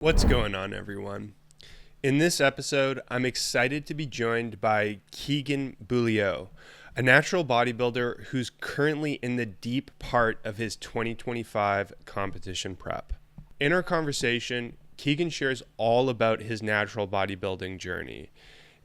What's going on, everyone? In this episode, I'm excited to be joined by Keegan Beaulieu, a natural bodybuilder who's currently in the deep part of his 2025 competition prep. In our conversation, Keegan shares all about his natural bodybuilding journey,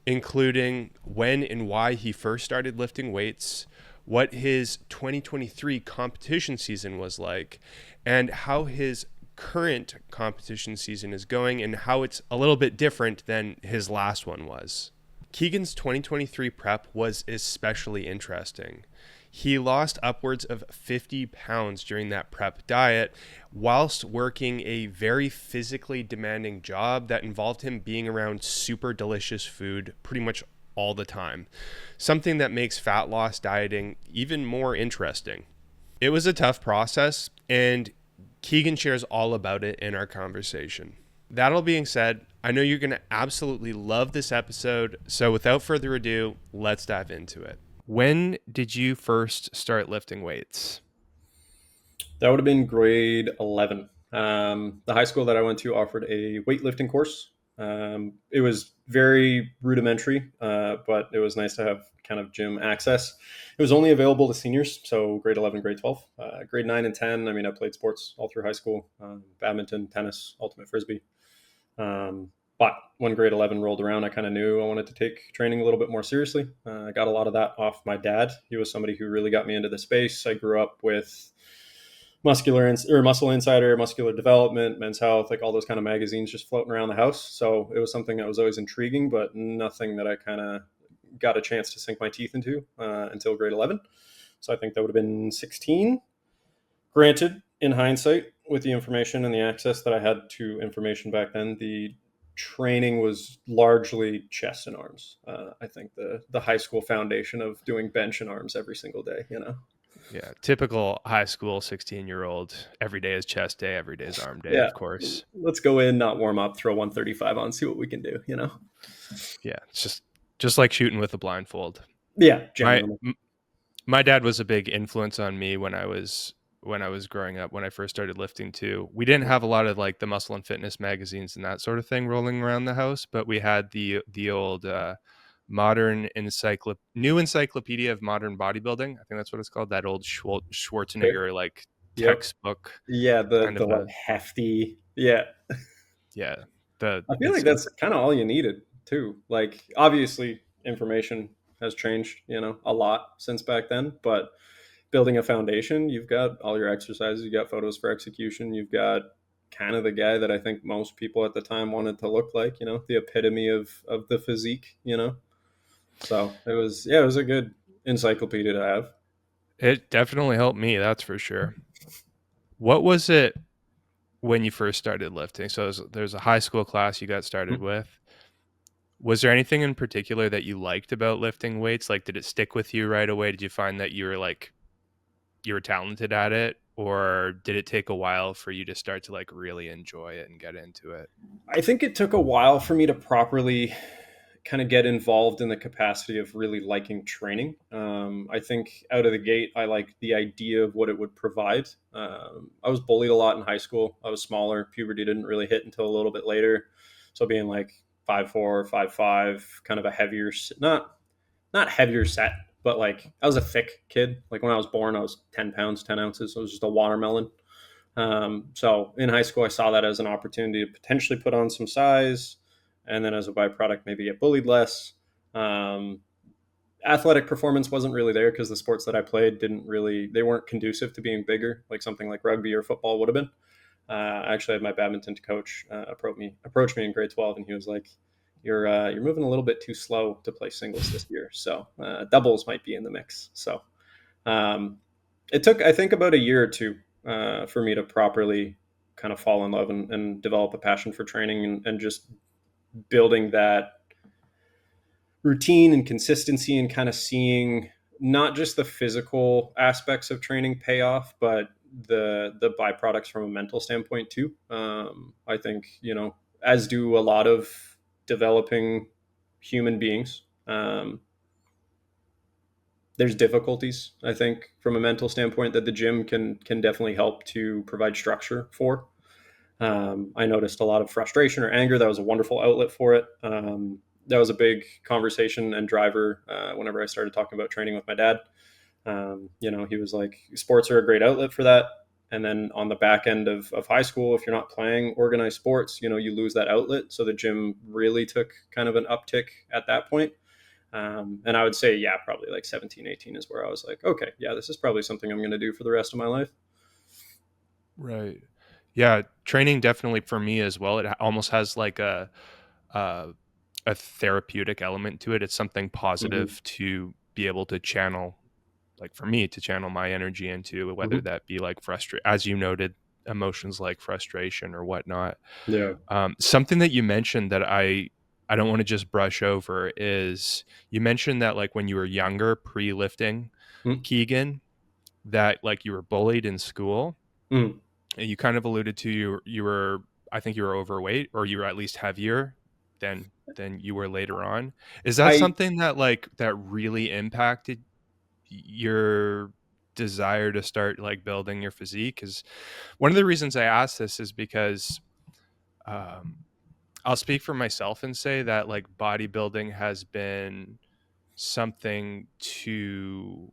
including when and why he first started lifting weights, what his 2023 competition season was like, and how his current competition season is going and how it's a little bit different than his last one was. Keegan's 2023 prep was especially interesting. He lost upwards of 50 pounds during that prep diet whilst working a very physically demanding job that involved him being around super delicious food pretty much all the time. Something that makes fat loss dieting even more interesting. It was a tough process, and Keegan shares all about it in our conversation. That all being said, I know you're going to absolutely love this episode, so without further ado, let's dive into it. When did you first start lifting weights? That would have been grade 11. The high school that I went to offered a weightlifting course. It was very rudimentary, but it was nice to have kind of gym access. It was only available to seniors, so grade 11, grade 12. Grade 9 and 10, I mean, I played sports all through high school, badminton, tennis, ultimate frisbee. But when grade 11 rolled around, I kind of knew I wanted to take training a little bit more seriously. I got a lot of that off my dad. He was somebody who really got me into the space. I grew up with Muscle Insider, Muscular Development, Men's Health, like all those kind of magazines just floating around the house. So it was something that was always intriguing, but nothing that I kind of got a chance to sink my teeth into until grade 11. So I think that would have been 16. Granted, in hindsight, with the information and the access that I had to information back then, the training was largely chest and arms. I think the high school foundation of doing bench and arms every single day. Yeah, typical high school 16-year-old. Every day is chest day, every day is arm day, Yeah, of course. let's go in, not warm up, throw 135 on, see what we can do. Yeah, it's just like shooting with a blindfold. Yeah, My genuinely. my dad was a big influence on me when I was growing up, when I first started lifting too. We didn't have a lot of like the muscle and fitness magazines and that sort of thing rolling around the house, but we had the old new encyclopedia of modern bodybuilding. I think that's what it's called. That old Okay. Schwarzenegger like Yep. textbook Yeah, the kind the of like a hefty. Yeah, yeah. The I feel like it's that's kind of all you needed too. Like obviously information has changed, a lot since back then, but building a foundation, you've got all your exercises, you got photos for execution, you've got kind of the guy that I think most people at the time wanted to look like, the epitome of the physique. So it was a good encyclopedia to have. it definitely helped me, that's for sure. What was it when you first started lifting? So there's a high school class you got started with. Was there anything in particular that you liked about lifting weights? Like, did it stick with you right away? Did you find that you were talented at it, or did it take a while for you to start to like really enjoy it and get into it? I think it took a while for me to properly kind of get involved in the capacity of really liking training. I think out of the gate, I liked the idea of what it would provide. I was bullied a lot in high school. I was smaller. Puberty didn't really hit until a little bit later. So being like 5'4", 5'5", kind of a heavier, not heavier set, but like I was a thick kid. Like when I was born, I was 10 pounds, 10 ounces. I was just a watermelon. So in high school, I saw that as an opportunity to potentially put on some size, and then as a byproduct, maybe get bullied less. Um, Athletic performance wasn't really there because the sports that I played they weren't conducive to being bigger, like something like rugby or football would have been. I actually had my badminton coach approach me in grade 12, and he was like, "You're moving a little bit too slow to play singles this year, so doubles might be in the mix." So um, it took, I think, about a year or two for me to properly kind of fall in love and develop a passion for training and just building that routine and consistency and kind of seeing not just the physical aspects of training pay off, but the byproducts from a mental standpoint too. I think as do a lot of developing human beings. There's difficulties, I think, from a mental standpoint that the gym can definitely help to provide structure for. I noticed a lot of frustration or anger. That was a wonderful outlet for it. That was a big conversation and driver whenever I started talking about training with my dad. He was like, sports are a great outlet for that. And then on the back end of high school, if you're not playing organized sports, you lose that outlet. So the gym really took kind of an uptick at that point. And I would say, yeah, probably like 17, 18 is where I was like, okay, yeah, this is probably something I'm going to do for the rest of my life. Right. Yeah, training definitely for me as well. It almost has like a a therapeutic element to it. It's something Mm-hmm. positive to be able to channel, like for me to channel my energy into, whether Mm-hmm. that be like frustration, as you noted, emotions like frustration or whatnot. Yeah. Something that you mentioned that I don't want to just brush over is you mentioned that like when you were younger, pre-lifting, Keegan, that like you were bullied in school, Mm-hmm. and you kind of alluded to you were, I think you were overweight, or you were at least heavier than you were later on. Is that I something that like that really impacted your desire to start like building your physique? Because one of the reasons I ask this is because um, I'll speak for myself and say that like bodybuilding has been something to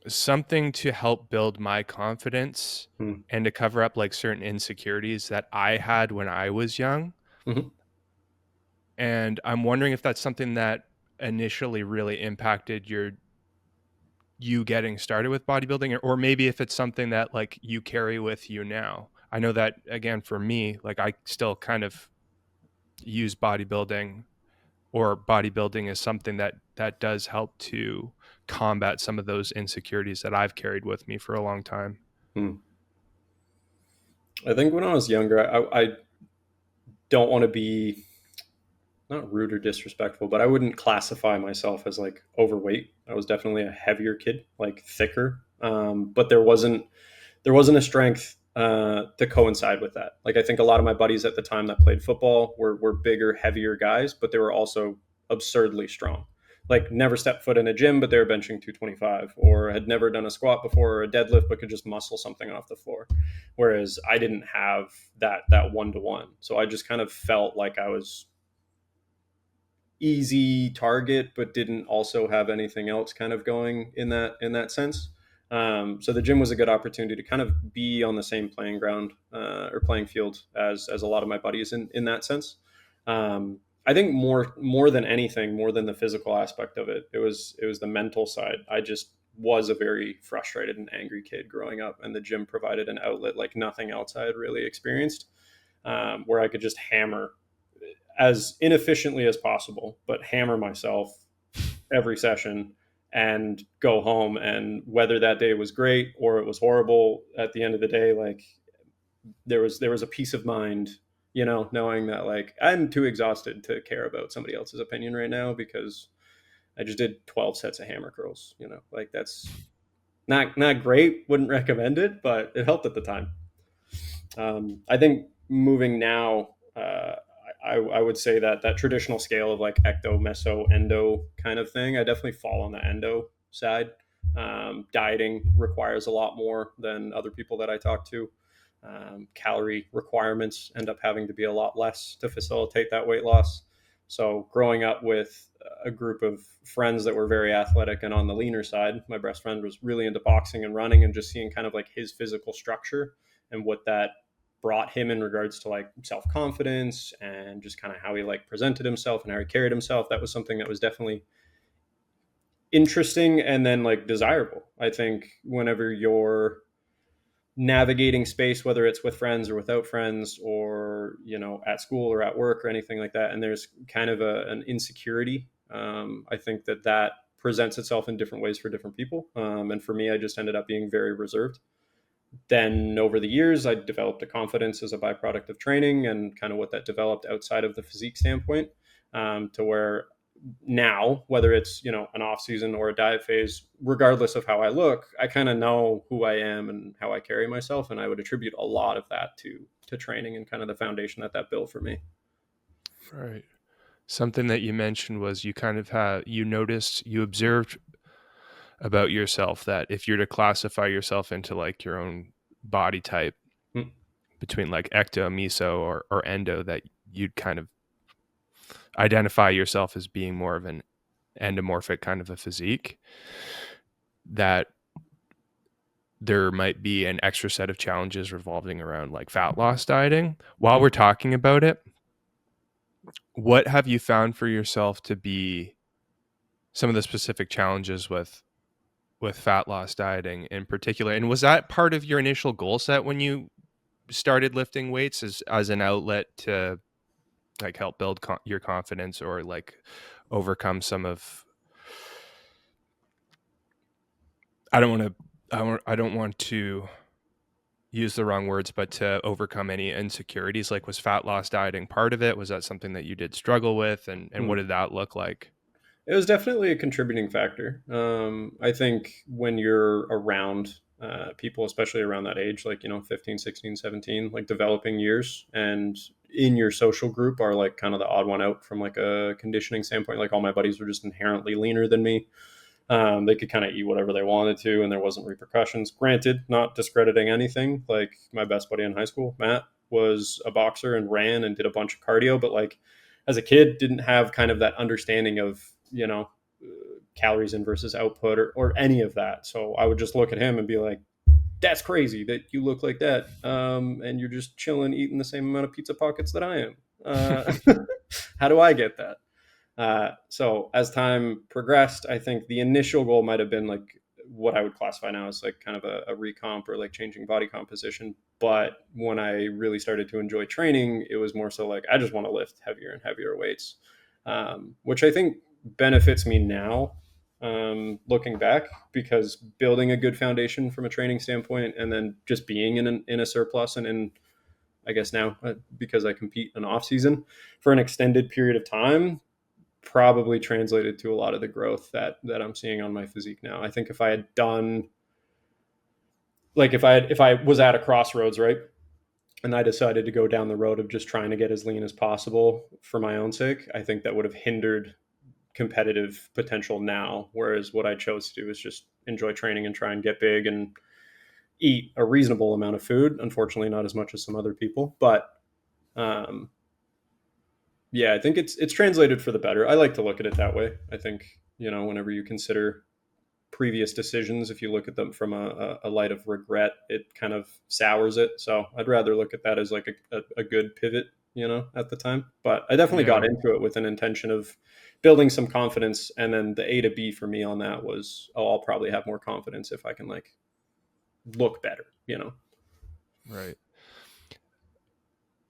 something to help build my confidence mm-hmm. and to cover up like certain insecurities that I had when I was young. Mm-hmm. And I'm wondering if that's something that initially really impacted you getting started with bodybuilding, or maybe if it's something that like you carry with you now. I know that again for me, like I still kind of use bodybuilding, or bodybuilding is something that does help to combat some of those insecurities that I've carried with me for a long time. I think when I was younger, I don't want to be not rude or disrespectful, but I wouldn't classify myself as like overweight. I was definitely a heavier kid, like thicker. But there wasn't a strength to coincide with that. Like I think a lot of my buddies at the time that played football were bigger, heavier guys, but they were also absurdly strong. Like never stepped foot in a gym, but they were benching 225, or had never done a squat before or a deadlift, but could just muscle something off the floor. Whereas I didn't have that 1-to-1, so I just kind of felt like I was easy target, but didn't also have anything else kind of going in that sense. So the gym was a good opportunity to kind of be on the same playing ground or playing field as a lot of my buddies in that sense. I think more than anything, more than the physical aspect of it, it was the mental side. I just was a very frustrated and angry kid growing up, and the gym provided an outlet like nothing else I had really experienced, where I could just hammer as inefficiently as possible, but hammer myself every session and go home. And whether that day was great or it was horrible, at the end of the day, like there was a peace of mind, knowing that like I'm too exhausted to care about somebody else's opinion right now because I just did 12 sets of hammer curls. Like that's not great. Wouldn't recommend it, but it helped at the time. I think moving now, I would say that traditional scale of like ecto, meso, endo kind of thing, I definitely fall on the endo side. Dieting requires a lot more than other people that I talk to. Calorie requirements end up having to be a lot less to facilitate that weight loss. So, growing up with a group of friends that were very athletic and on the leaner side, my best friend was really into boxing and running, and just seeing kind of like his physical structure and what that brought him in regards to like self-confidence and just kind of how he like presented himself and how he carried himself, that was something that was definitely interesting and then like desirable. I think whenever you're navigating space, whether it's with friends or without friends, or at school or at work or anything like that, and there's kind of an insecurity, I think that presents itself in different ways for different people, and for me I just ended up being very reserved. Then over the years, I developed a confidence as a byproduct of training and kind of what that developed outside of the physique standpoint, to where now, whether it's an off season or a diet phase, regardless of how I look, I kind of know who I am and how I carry myself, and I would attribute a lot of that to training and kind of the foundation that built for me. Right. Something that you mentioned was you kind of you noticed, you observed about yourself that if you're to classify yourself into like your own body type Mm. between like ecto, meso, or endo that you'd kind of identify yourself as being more of an endomorphic kind of a physique, that there might be an extra set of challenges revolving around like fat loss dieting. While we're talking about it, what have you found for yourself to be some of the specific challenges with fat loss dieting in particular? And was that part of your initial goal set when you started lifting weights, as an outlet to like help build your confidence, or like overcome some of, I don't want to use the wrong words, but to overcome any insecurities? Like, was fat loss dieting part of it? Was that something that you did struggle with? And what Mm. did that look like? It was definitely a contributing factor. I think when you're around people, especially around that age, like, 15, 16, 17, like developing years, and in your social group are like kind of the odd one out from like a conditioning standpoint. Like all my buddies were just inherently leaner than me. They could kind of eat whatever they wanted to, and there wasn't repercussions. Granted, not discrediting anything. Like my best buddy in high school, Matt, was a boxer and ran and did a bunch of cardio, but like as a kid, didn't have kind of that understanding of calories in versus output, or any of that. So I would just look at him and be like, "That's crazy that you look like that, and you're just chilling, eating the same amount of pizza pockets that I am. How do I get that?" So as time progressed, I think the initial goal might have been like what I would classify now as like kind of a recomp, or like changing body composition. But when I really started to enjoy training, it was more so like I just want to lift heavier and heavier weights, which I think benefits me now, looking back, because building a good foundation from a training standpoint, and then just being in a surplus, and in, I guess now, because I compete in off season for an extended period of time, probably translated to a lot of the growth that I'm seeing on my physique now. I think if I had done, like, if I was at a crossroads, right, and I decided to go down the road of just trying to get as lean as possible for my own sake, I think that would have hindered competitive potential now. Whereas what I chose to do is just enjoy training and try and get big and eat a reasonable amount of food. Unfortunately, not as much as some other people, but um, yeah, I think it's translated for the better. I like to look at it that way. I think, whenever you consider previous decisions, if you look at them from a light of regret, it kind of sours it. So I'd rather look at that as like a good pivot, at the time. But I definitely got Yeah. into it with an intention of building some confidence. And then the A to B for me on that was, oh, I'll probably have more confidence if I can like look better. Right.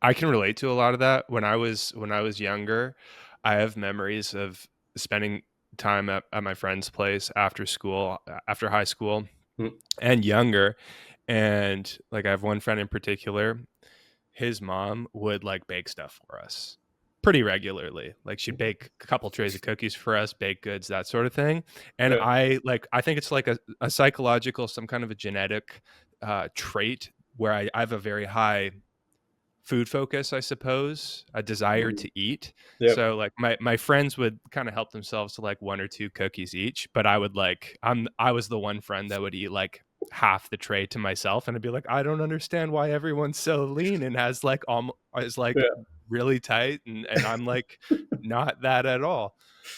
I can relate to a lot of that. When I was younger, I have memories of spending time at my friend's place after school, after high school, Mm. and younger. And like, I have one friend in particular, his mom would like bake stuff for us pretty regularly. Like, she'd bake a couple trays of cookies for us, baked goods, that sort of thing. And Yeah. I think it's like a psychological, some kind of a genetic trait, where I have a very high food focus, I suppose, a desire Mm. to eat. Yep. So like my friends would kind of help themselves to like one or two cookies each, but I was the one friend that would eat like half the tray to myself, and I'd be like, I don't understand why everyone's so lean and has like is like Yeah. really tight, and I'm like not that at all.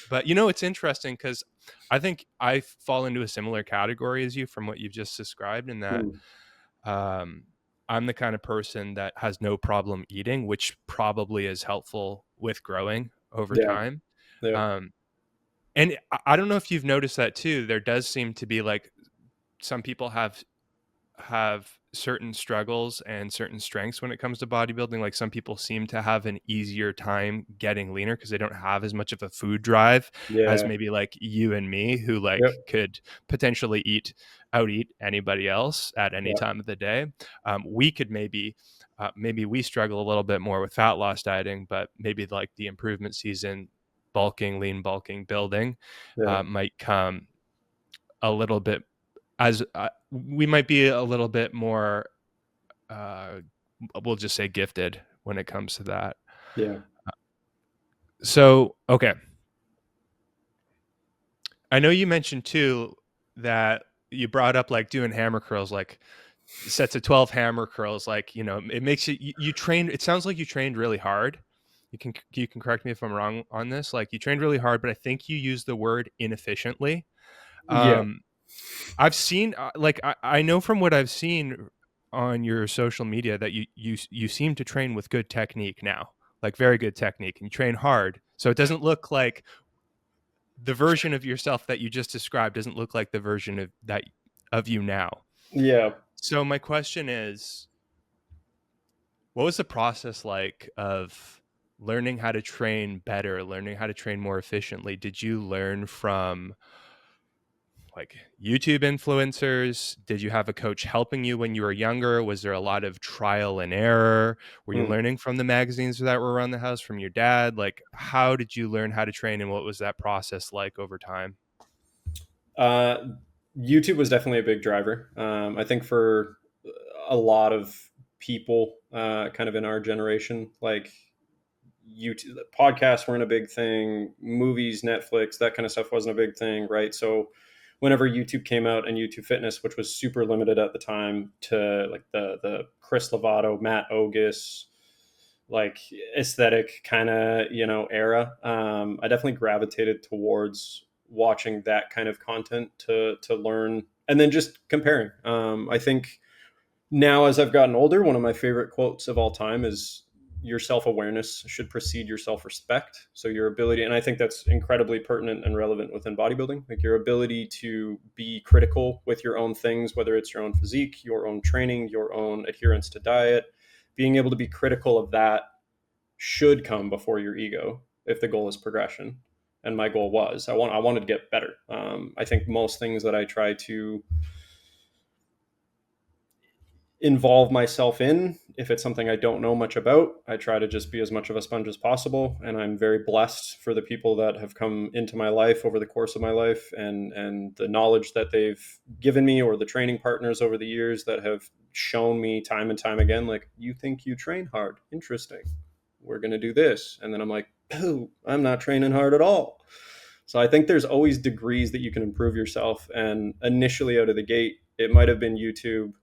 But it's interesting because I think I fall into a similar category as you from what you've just described, in that Mm. um, I'm the kind of person that has no problem eating, which probably is helpful with growing over Yeah. time. Yeah. Um, and I don't know if you've noticed that too. There does seem to be like some people have certain struggles and certain strengths when it comes to bodybuilding. Like, some people seem to have an easier time getting leaner because they don't have as much of a food drive as Yeah. maybe like you and me, who like Yep. could potentially out eat anybody else at any Yeah. time of the day. We could maybe we struggle a little bit more with fat loss dieting, but maybe like the improvement season, lean bulking, building Yeah. might come a little bit, as we might be a little bit more, uh, we'll just say, gifted when it comes to that. Yeah. So, okay. I know you mentioned too that you brought up like doing hammer curls like sets of 12 hammer curls, like, it makes you train. It sounds like you trained really hard. You can correct me if I'm wrong on this. Like, you trained really hard, but I think you used the word inefficiently. Yeah. um I've seen, like, I know from what I've seen on your social media that you seem to train with good technique now, like very good technique, and you train hard, so it doesn't look like the version of yourself that you just described doesn't look like the version of you now. Yeah. So my question is, what was the process like of learning how to train better, learning how to train more efficiently? Did you learn from, like, YouTube influencers? Did you have a coach helping you when you were younger? Was there a lot of trial and error? Were you Mm. learning from the magazines that were around the house, from your dad? Like, how did you learn how to train, and what was that process like over time? Uh, YouTube was definitely a big driver. I think for a lot of people, kind of in our generation, like YouTube podcasts weren't a big thing, movies, Netflix, that kind of stuff wasn't a big thing, right? So whenever YouTube came out and YouTube Fitness, which was super limited at the time, to like the Chris Lovato, Matt Ogus, like aesthetic kind of era, I definitely gravitated towards watching that kind of content to learn and then just comparing. I think now, as I've gotten older, one of my favorite quotes of all time is, your self-awareness should precede your self-respect. So your ability, and I think that's incredibly pertinent and relevant within bodybuilding, like your ability to be critical with your own things, whether it's your own physique, your own training, your own adherence to diet. Being able to be critical of that should come before your ego if the goal is progression. And my goal was, I wanted to get better. I think most things that I try to involve myself in, if it's something I don't know much about, I try to just be as much of a sponge as possible. And I'm very blessed for the people that have come into my life over the course of my life, and the knowledge that they've given me, or the training partners over the years that have shown me time and time again, like, you think you train hard, interesting, we're going to do this. And then I'm like, oh, I'm not training hard at all. So I think there's always degrees that you can improve yourself. And initially out of the gate, it might have been YouTube,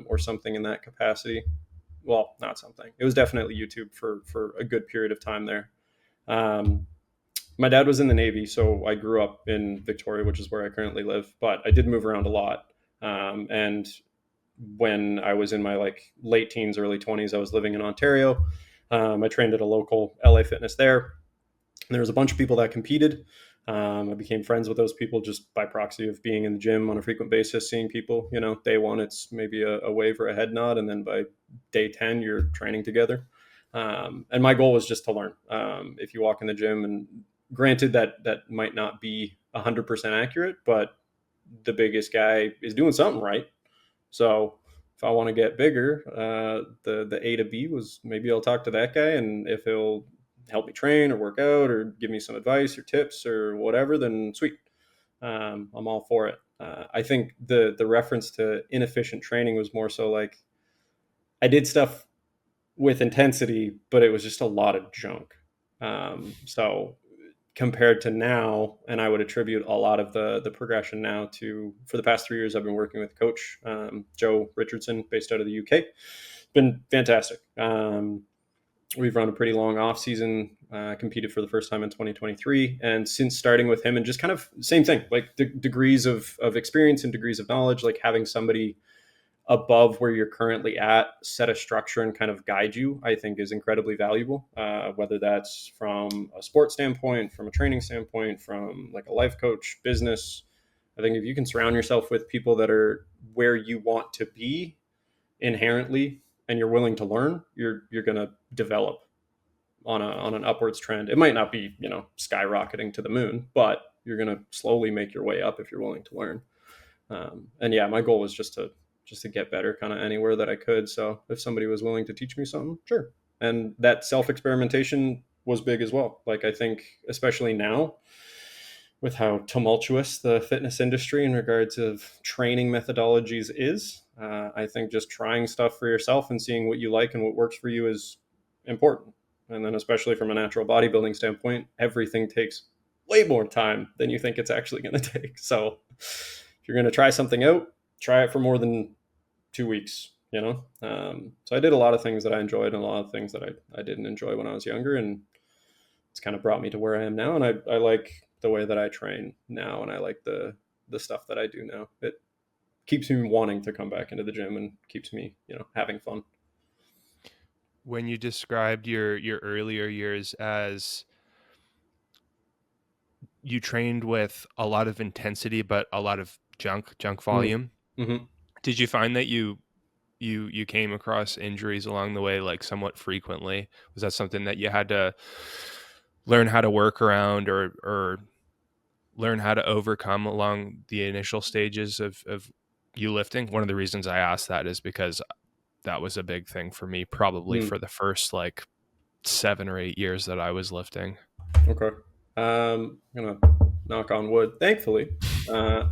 or something in that capacity. Well, not something. It was definitely YouTube for a good period of time there. Um, my dad was in the Navy, so I grew up in Victoria, which is where I currently live. But I did move around a lot. And when I was in my like late teens, early 20s, I was living in Ontario. I trained at a local LA Fitness there. There was a bunch of people that competed. I became friends with those people just by proxy of being in the gym on a frequent basis, seeing people. Day one, it's maybe a wave or a head nod, and then by day 10, you're training together. And my goal was just to learn. If you walk in the gym, and granted that might not be 100% accurate, but the biggest guy is doing something right. So if I want to get bigger, the A to B was, maybe I'll talk to that guy, and if he'll help me train or work out or give me some advice or tips or whatever, then sweet. I'm all for it. I think the reference to inefficient training was more so like, I did stuff with intensity, but it was just a lot of junk. So compared to now, and I would attribute a lot of the progression now to, for the past 3 years, I've been working with Coach Joe Richardson, based out of the UK. It's been fantastic. We've run a pretty long off season, competed for the first time in 2023. And since starting with him, and just kind of same thing, like degrees of experience and degrees of knowledge, like having somebody above where you're currently at set a structure and kind of guide you, I think is incredibly valuable. Whether that's from a sports standpoint, from a training standpoint, from like a life coach, business. I think if you can surround yourself with people that are where you want to be inherently, and you're willing to learn, you're going to develop on an upwards trend. It might not be skyrocketing to the moon, but you're going to slowly make your way up if you're willing to learn. And yeah, my goal was just to get better kind of anywhere that I could. So if somebody was willing to teach me something, sure. And that self experimentation was big as well. Like, I think especially now, with how tumultuous the fitness industry in regards of training methodologies is, I think just trying stuff for yourself and seeing what you like and what works for you is important. And then, especially from a natural bodybuilding standpoint, everything takes way more time than you think it's actually going to take. So if you're going to try something out, try it for more than 2 weeks, you know? So I did a lot of things that I enjoyed and a lot of things that I didn't enjoy when I was younger. And it's kind of brought me to where I am now. And I like the way that I train now. And I like the stuff that I do now. It keeps me wanting to come back into the gym and keeps me, having fun. When you described your earlier years as you trained with a lot of intensity but a lot of junk Mm. volume, Mm-hmm. did you find that you came across injuries along the way like somewhat frequently? Was that something that you had to learn how to work around or learn how to overcome along the initial stages of you lifting? One of the reasons I asked that is because that was a big thing for me probably Mm. for the first like 7 or 8 years that I was lifting. Okay. I'm gonna knock on wood. Thankfully, uh,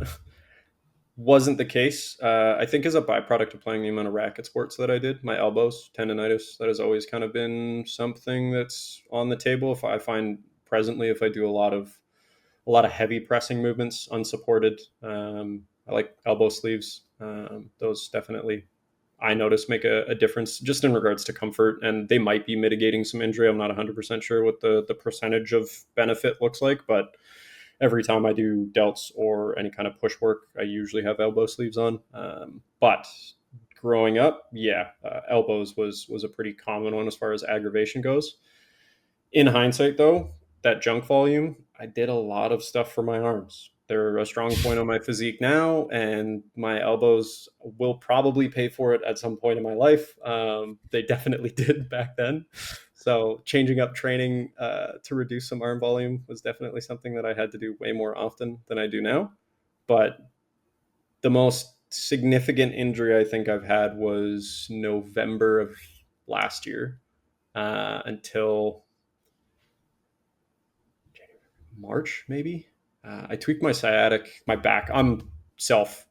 wasn't the case. I think as a byproduct of playing the amount of racket sports that I did, my elbows, tendonitis, that has always kind of been something that's on the table. If I find presently, if I do a lot of heavy pressing movements unsupported, I like elbow sleeves. Those definitely I notice make a difference just in regards to comfort, and they might be mitigating some injury. I'm not 100% sure what the percentage of benefit looks like, but every time I do delts or any kind of push work, I usually have elbow sleeves on. But growing up, yeah, elbows was a pretty common one as far as aggravation goes. In hindsight, though, that junk volume, I did a lot of stuff for my arms. They're a strong point on my physique now, and my elbows will probably pay for it at some point in my life. They definitely did back then. So, changing up training to reduce some arm volume was definitely something that I had to do way more often than I do now. But the most significant injury I think I've had was November of last year until March, maybe. I tweaked my sciatic, my back. I'm self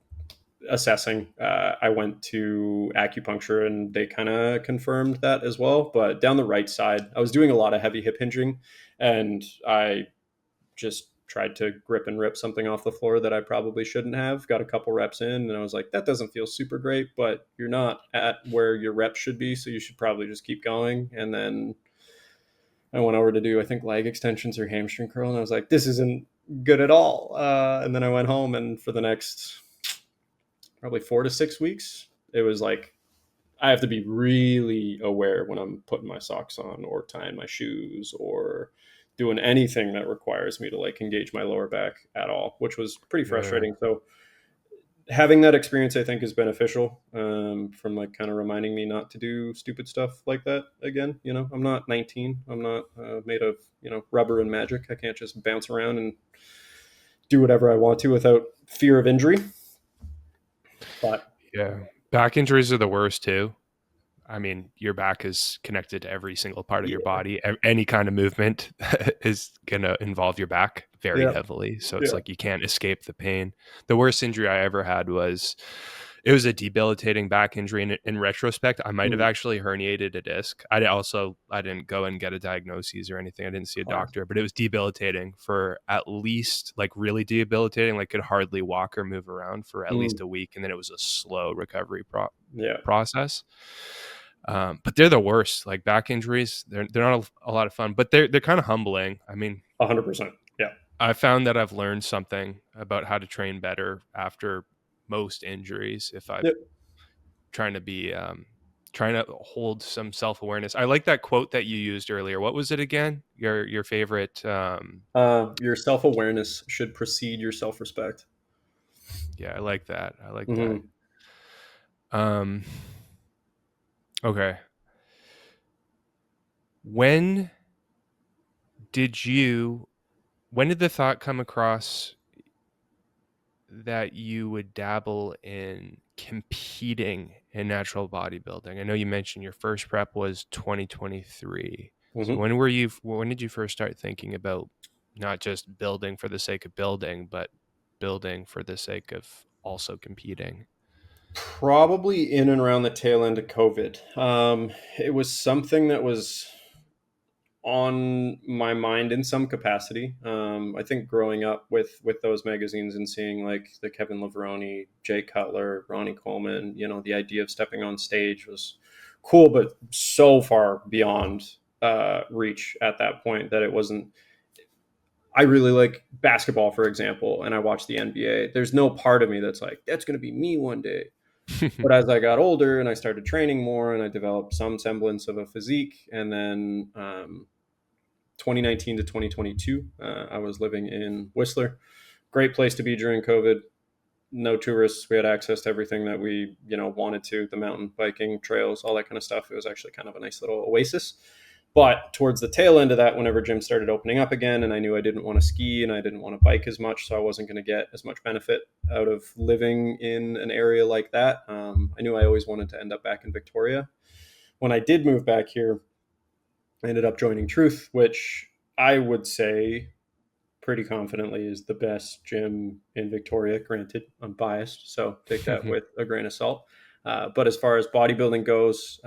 assessing. I went to acupuncture and they kind of confirmed that as well. But down the right side, I was doing a lot of heavy hip hinging and I just tried to grip and rip something off the floor that I probably shouldn't have. Got a couple reps in and I was like, that doesn't feel super great, but you're not at where your reps should be. So you should probably just keep going. And then I went over to do, I think, leg extensions or hamstring curl, and I was like, this isn't good at all. And then I went home, and for the next probably 4 to 6 weeks, it was like I have to be really aware when I'm putting my socks on or tying my shoes or doing anything that requires me to like engage my lower back at all, which was pretty Yeah. frustrating. So having that experience, I think, is beneficial from like kind of reminding me not to do stupid stuff like that again. I'm not 19. I'm not made of rubber and magic. I can't just bounce around and do whatever I want to without fear of injury. But Yeah. Back injuries are the worst too. I mean, your back is connected to every single part of your yeah, body. Any kind of movement is going to involve your back very yeah, heavily. So it's yeah. like you can't escape the pain. The worst injury I ever had was it was a debilitating back injury. And in retrospect, I might have Mm, actually herniated a disc. I didn't go and get a diagnosis or anything. I didn't see a hard. doctor, but it was debilitating for at least like really debilitating. Like could hardly walk or move around for at Mm, least a week. And then it was a slow recovery yeah, process. But they're the worst. Like back injuries, they're not a lot of fun, but they're kind of humbling. I mean, 100%. Yeah, I found that I've learned something about how to train better after most injuries. If I'm yeah. trying to be trying to hold some self awareness. I like that quote that you used earlier. What was it again? Your favorite? Your self awareness should precede your self respect. Yeah, I like that. I like that. Mm-hmm. Um, okay. When did you? When did the thought come across that you would dabble in competing in natural bodybuilding? I know you mentioned your first prep was 2023. So Mm-hmm. when did you first start thinking about not just building for the sake of building, but building for the sake of also competing? Probably in and around the tail end of COVID. It was something that was on my mind in some capacity. I think growing up with those magazines and seeing like the Kevin Leveroni, Jay Cutler, Ronnie Coleman, the idea of stepping on stage was cool, but so far beyond reach at that point that it wasn't. I really like basketball, for example, and I watch the NBA. There's no part of me that's like, that's going to be me one day. But as I got older and I started training more and I developed some semblance of a physique, and then 2019 to 2022, I was living in Whistler. Great place to be during COVID. No tourists. We had access to everything that we, wanted to, the mountain biking, trails, all that kind of stuff. It was actually kind of a nice little oasis. But towards the tail end of that, whenever gyms started opening up again, and I knew I didn't want to ski and I didn't want to bike as much, so I wasn't going to get as much benefit out of living in an area like that. I knew I always wanted to end up back in Victoria. When I did move back here, I ended up joining Truth, which I would say pretty confidently is the best gym in Victoria. Granted, I'm biased, so take that with a grain of salt. But as far as bodybuilding goes,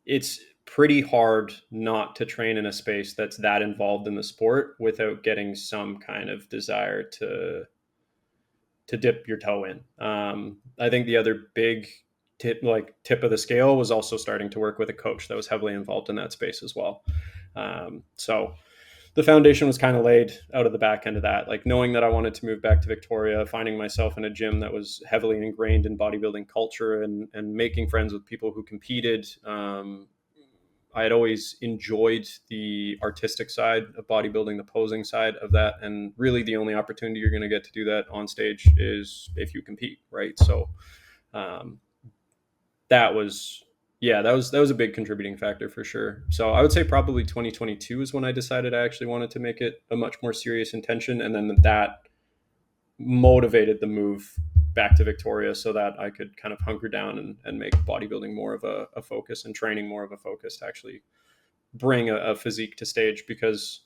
it's pretty hard not to train in a space that's that involved in the sport without getting some kind of desire to dip your toe in. I think the other big tip of the scale was also starting to work with a coach that was heavily involved in that space as well. So the foundation was kind of laid out of the back end of that, like knowing that I wanted to move back to Victoria, finding myself in a gym that was heavily ingrained in bodybuilding culture, and making friends with people who competed. I had always enjoyed the artistic side of bodybuilding, the posing side of that. And really the only opportunity you're going to get to do that on stage is if you compete. Right. So, that was, that was a big contributing factor for sure. So I would say probably 2022 is when I decided I actually wanted to make it a much more serious intention. And then that motivated the move back to Victoria so that I could kind of hunker down and make bodybuilding more of a focus and training more of a focus to actually bring a physique to stage, because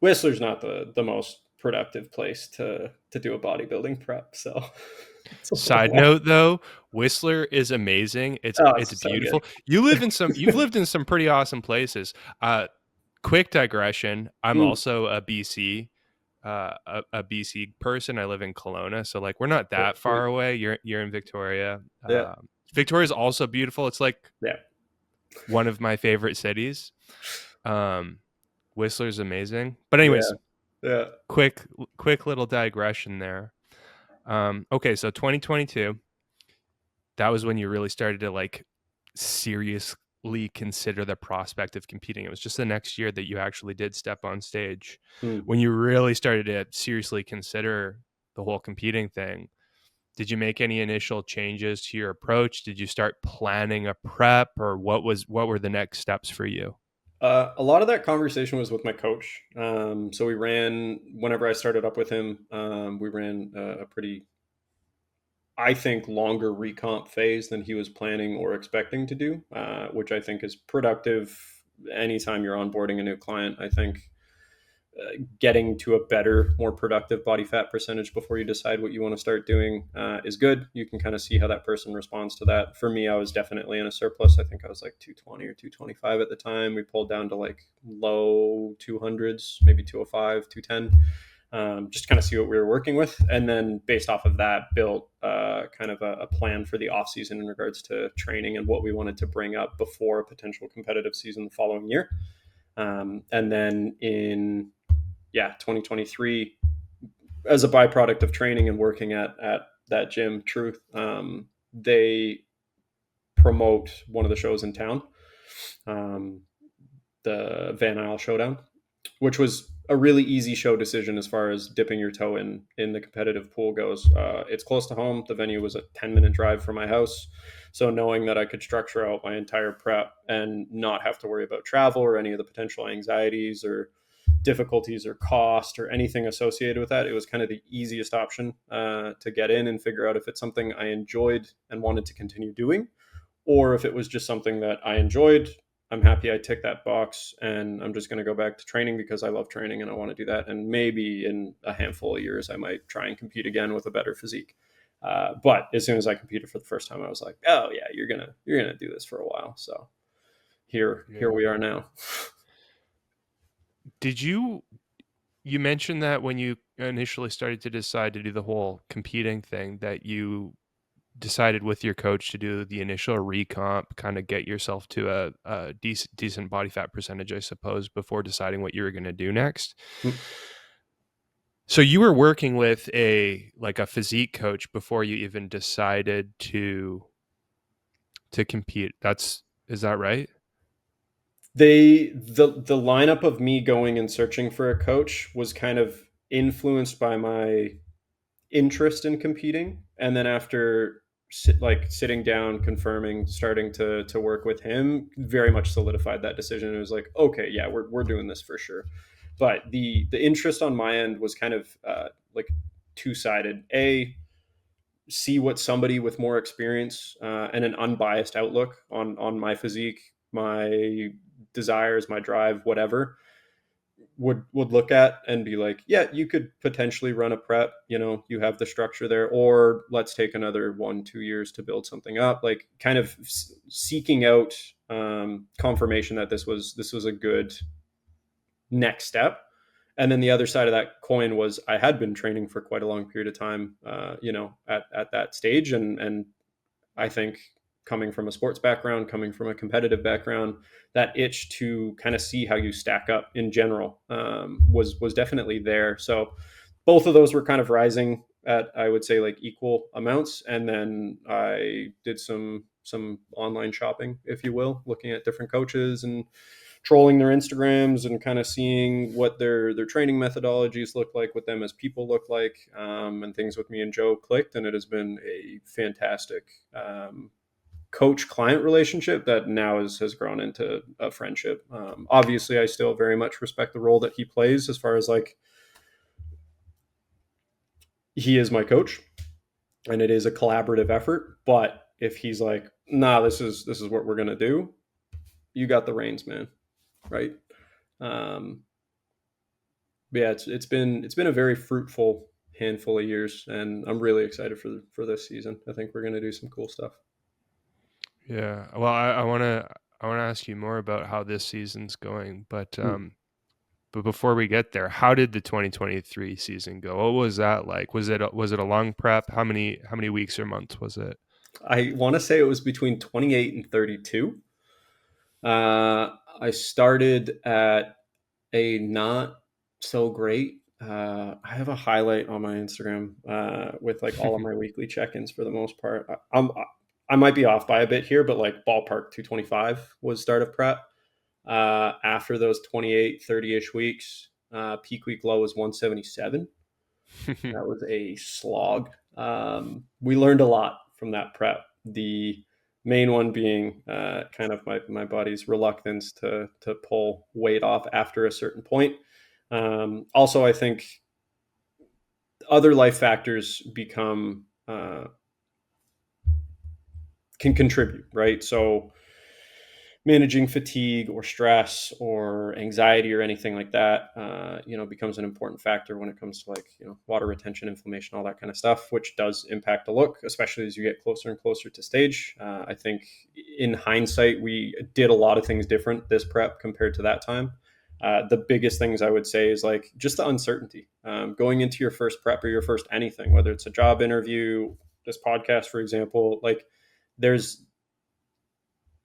Whistler's not the most productive place to do a bodybuilding prep. So Side note though, Whistler is amazing. It's so good. beautiful. You've lived in some pretty awesome places. Quick digression. I'm Mm. also a BC BC person. I live in Kelowna, so like we're not that Sweet. far away. You're in Victoria. Yeah. Victoria's also beautiful. It's like Yeah. one of my favorite cities. Um, Whistler's amazing. But Yeah. anyways, Yeah. quick little digression there. Okay, so 2022, that was when you really started to like seriously consider the prospect of competing. It was just the next year that you actually did step on stage. Mm. When you really started to seriously consider the whole competing thing, did you make any initial changes to your approach? Did you start planning a prep, or what were the next steps for you? A lot of that conversation was with my coach. So we ran, whenever I started up with him, we ran a pretty, I think, longer recomp phase than he was planning or expecting to do, which I think is productive anytime you're onboarding a new client. I think getting to a better, more productive body fat percentage before you decide what you want to start doing is good. You can kind of see how that person responds to that. For me, I was definitely in a surplus. I think I was like 220 or 225 at the time. We pulled down to like low 200s, maybe 205, 210. Just kind of see what we were working with. And then based off of that, built kind of a plan for the off season in regards to training and what we wanted to bring up before a potential competitive season the following year. And then in 2023, as a byproduct of training and working at that gym, Truth, they promote one of the shows in town, the Van Isle Showdown, which was a really easy show decision as far as dipping your toe in the competitive pool goes. It's close to home. The venue was a 10-minute drive from my house. So knowing that I could structure out my entire prep and not have to worry about travel or any of the potential anxieties or difficulties or cost or anything associated with that, it was kind of the easiest option to get in and figure out if it's something I enjoyed and wanted to continue doing, or if it was just something that I enjoyed. I'm happy I tick that box, and I'm just going to go back to training because I love training and I want to do that. And maybe in a handful of years, I might try and compete again with a better physique. But as soon as I competed for the first time, I was like, oh yeah, you're gonna do this for a while. So here Yeah. we are now. Did you mentioned that when you initially started to decide to do the whole competing thing, that you decided with your coach to do the initial recomp, kind of get yourself to a decent body fat percentage, I suppose, before deciding what you were going to do next. So you were working with a physique coach before you even decided to compete. Is that right? The lineup of me going and searching for a coach was kind of influenced by my interest in competing, and then after sitting down, confirming, starting to work with him, very much solidified that decision. It was like, okay, yeah, we're doing this for sure. But the interest on my end was kind of like two-sided. A, see what somebody with more experience and an unbiased outlook on my physique, my desires, my drive, whatever, would look at and be like, yeah, you could potentially run a prep. You know, you have the structure there, or let's take another 1-2 years to build something up. Like, kind of seeking out confirmation that this was a good next step. And then the other side of that coin was I had been training for quite a long period of time, at that stage, and I think coming from a sports background, coming from a competitive background, that itch to kind of see how you stack up in general was definitely there. So both of those were kind of rising at, I would say, like equal amounts, and then I did some online shopping, if you will, looking at different coaches and trolling their Instagrams and kind of seeing what their training methodologies look like, what them as people look like, and things with me and Joe clicked, and it has been a fantastic coach client relationship that now has grown into a friendship. Obviously, I still very much respect the role that he plays, as far as like, he is my coach and it is a collaborative effort. But if he's like, nah, this is what we're gonna do, you got the reins, man. Right. Um, but yeah, it's been a very fruitful handful of years, and I'm really excited for this season. I think we're gonna do some cool stuff. Yeah. Well, I want to ask you more about how this season's going, but before we get there, how did the 2023 season go? What was that like? Was it a long prep? How many weeks or months was it? I want to say it was between 28 and 32. I started at a not so great. I have a highlight on my Instagram with like all of my weekly check-ins for the most part. I might be off by a bit here, but like ballpark 225 was start of prep. After those 28, 30-ish weeks, peak week low was 177. That was a slog. We learned a lot from that prep. The main one being kind of my body's reluctance to pull weight off after a certain point. Also, I think other life factors can contribute, right? So managing fatigue or stress or anxiety or anything like that, becomes an important factor when it comes to, like, water retention, inflammation, all that kind of stuff, which does impact the look, especially as you get closer and closer to stage. I think in hindsight, we did a lot of things different this prep compared to that time. The biggest things I would say is like just the uncertainty going into your first prep or your first anything, whether it's a job interview, this podcast, for example. Like, there's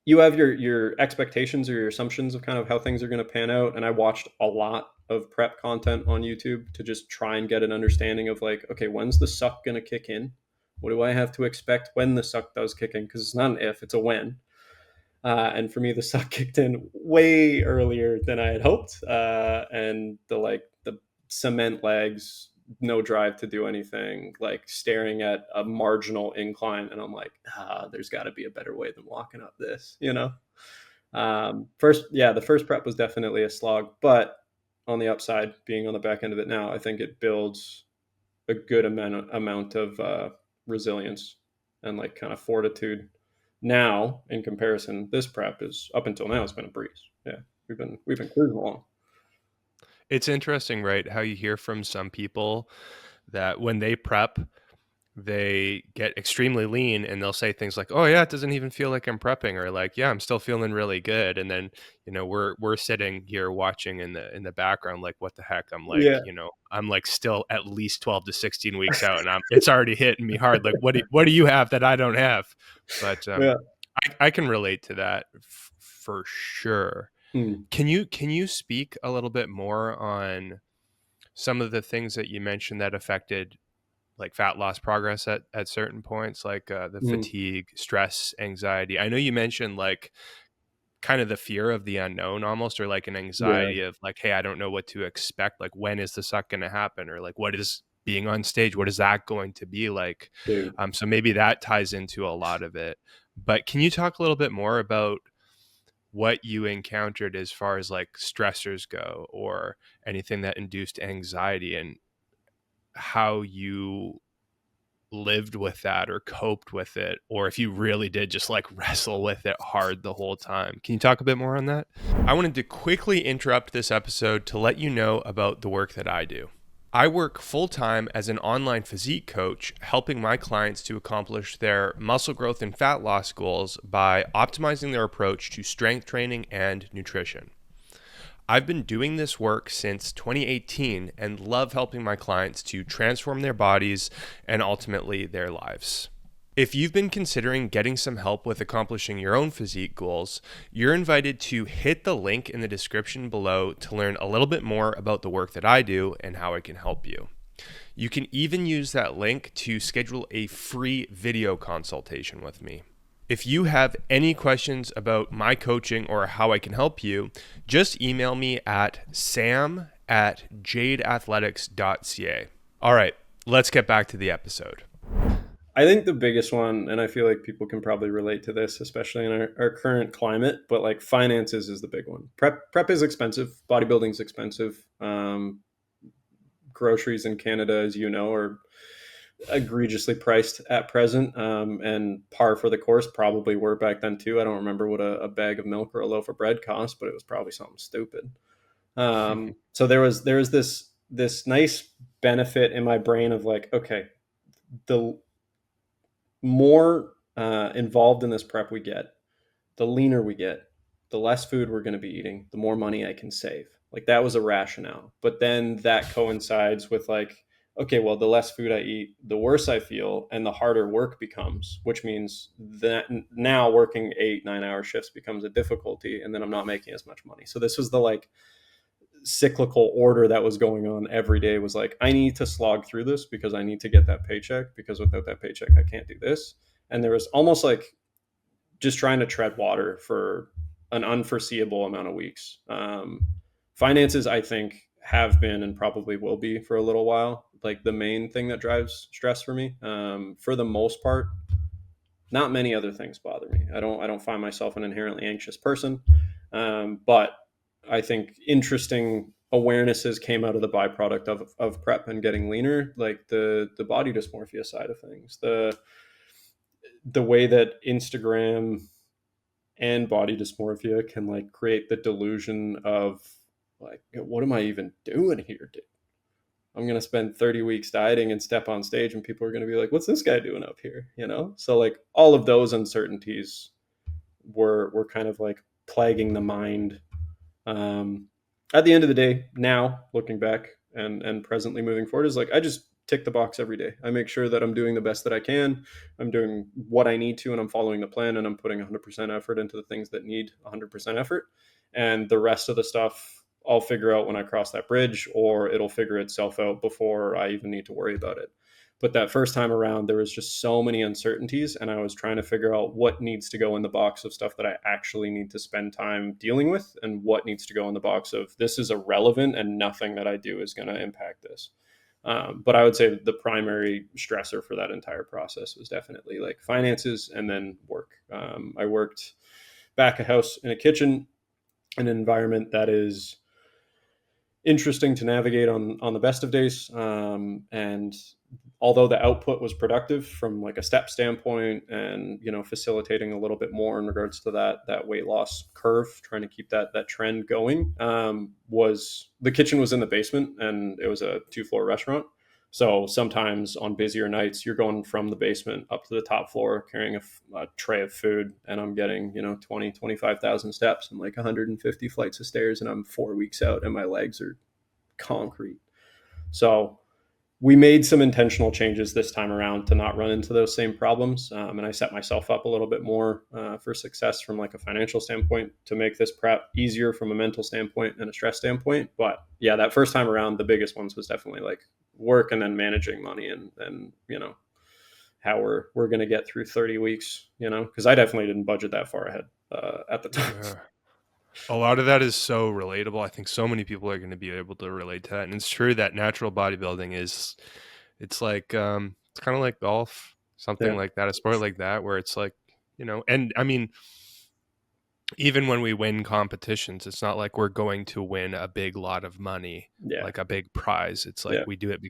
you have your expectations or your assumptions of kind of how things are going to pan out. And I watched a lot of prep content on YouTube to just try and get an understanding of like, okay, when's the suck going to kick in? What do I have to expect when the suck does kick in? Because it's not an if, it's a when. And for me, the suck kicked in way earlier than I had hoped. And the cement legs, no drive to do anything, like staring at a marginal incline. And I'm like, there's got to be a better way than walking up this. The first prep was definitely a slog, but on the upside, being on the back end of it now, I think it builds a good amount of resilience and like kind of fortitude. Now, in comparison, this prep is, up until now, it's been a breeze. Yeah, we've been cruising along. It's interesting, right? How you hear from some people that when they prep, they get extremely lean and they'll say things like, "Oh yeah, it doesn't even feel like I'm prepping," or like, "Yeah, I'm still feeling really good." And then, we're sitting here watching in the background like, "What the heck?" I'm like, Yeah. I'm like still at least 12 to 16 weeks out and it's already hitting me hard. Like, what do you have that I don't have? But Yeah. I can relate to that for sure. Mm. Can you speak a little bit more on some of the things that you mentioned that affected like fat loss progress at certain points, like the Mm. fatigue, stress, anxiety? I know you mentioned like kind of the fear of the unknown almost, or like an Yeah, anxiety of like, hey, I don't know what to expect. Like, when is the suck going to happen? Or like, what is being on stage? What is that going to be like? dude. So maybe that ties into a lot of it. But can you talk a little bit more about what you encountered as far as like stressors go, or anything that induced anxiety, and how you lived with that or coped with it, or if you really did just like wrestle with it hard the whole time? Can you talk a bit more on that? I wanted to quickly interrupt this episode to let you know about the work that I do. I work full time as an online physique coach, helping my clients to accomplish their muscle growth and fat loss goals by optimizing their approach to strength training and nutrition. I've been doing this work since 2018 and love helping my clients to transform their bodies and ultimately their lives. If you've been considering getting some help with accomplishing your own physique goals, you're invited to hit the link in the description below to learn a little bit more about the work that I do and how I can help you. You can even use that link to schedule a free video consultation with me. If you have any questions about my coaching or how I can help you, just email me at sam@jadeathletics.ca. All right, let's get back to the episode. I think the biggest one, and I feel like people can probably relate to this, especially in our current climate, but like finances is the big one. Prep is expensive. Bodybuilding is expensive. Groceries in Canada, as you know, are egregiously priced at present, and par for the course probably were back then too. I don't remember what a bag of milk or a loaf of bread cost, but it was probably something stupid. So there was this nice benefit in my brain of like, okay, the more involved in this prep we get, the leaner we get, the less food we're going to be eating, the more money I can save. Like that was a rationale. But then that coincides with like, okay, well, the less food I eat, the worse I feel and the harder work becomes, which means that now working 8, 9 hour shifts becomes a difficulty. And then I'm not making as much money. So this was the like cyclical order that was going on every day. Was like, I need to slog through this because I need to get that paycheck, because without that paycheck, I can't do this. And there was almost like just trying to tread water for an unforeseeable amount of weeks. Finances, I think, have been and probably will be for a little while, like the main thing that drives stress for me. For the most part, not many other things bother me. I don't find myself an inherently anxious person, but I think interesting awarenesses came out of the byproduct of prep and getting leaner, like the body dysmorphia side of things, the way that Instagram and body dysmorphia can like create the delusion of like, what am I even doing here, dude? I'm gonna spend 30 weeks dieting and step on stage and people are gonna be like, what's this guy doing up here? So like all of those uncertainties were kind of like plaguing the mind. um, at the end of the day, now looking back and presently moving forward, is like I just tick the box every day. I make sure that I'm doing the best that I can. I'm doing what I need to, and I'm following the plan, and I'm putting 100% effort into the things that need 100% effort. And the rest of the stuff I'll figure out when I cross that bridge, or it'll figure itself out before I even need to worry about it. But that first time around, there was just so many uncertainties, and I was trying to figure out what needs to go in the box of stuff that I actually need to spend time dealing with, and what needs to go in the box of this is irrelevant and nothing that I do is going to impact this. But I would say the primary stressor for that entire process was definitely like finances and then work. I worked back of house in a kitchen, an environment that is interesting to navigate on the best of days. And although the output was productive from like a step standpoint, and facilitating a little bit more in regards to that weight loss curve, trying to keep that trend going, was the kitchen was in the basement and it was a 2-floor restaurant. So sometimes on busier nights, you're going from the basement up to the top floor carrying a tray of food, and I'm getting, 25,000 steps and like 150 flights of stairs, and I'm 4 weeks out and my legs are concrete. So we made some intentional changes this time around to not run into those same problems. And I set myself up a little bit more for success from like a financial standpoint to make this prep easier from a mental standpoint and a stress standpoint. But yeah, that first time around, the biggest ones was definitely like work and then managing money and how we're going to get through 30 weeks, because I definitely didn't budget that far ahead at the time. Yeah. A lot of that is so relatable. I think so many people are going to be able to relate to that. And it's true that natural bodybuilding is, it's like, it's kind of like golf, something Yeah. like that, a sport like that, where it's like, and I mean, even when we win competitions, it's not like we're going to win a big lot of money, Yeah. like a big prize. It's like Yeah. we do it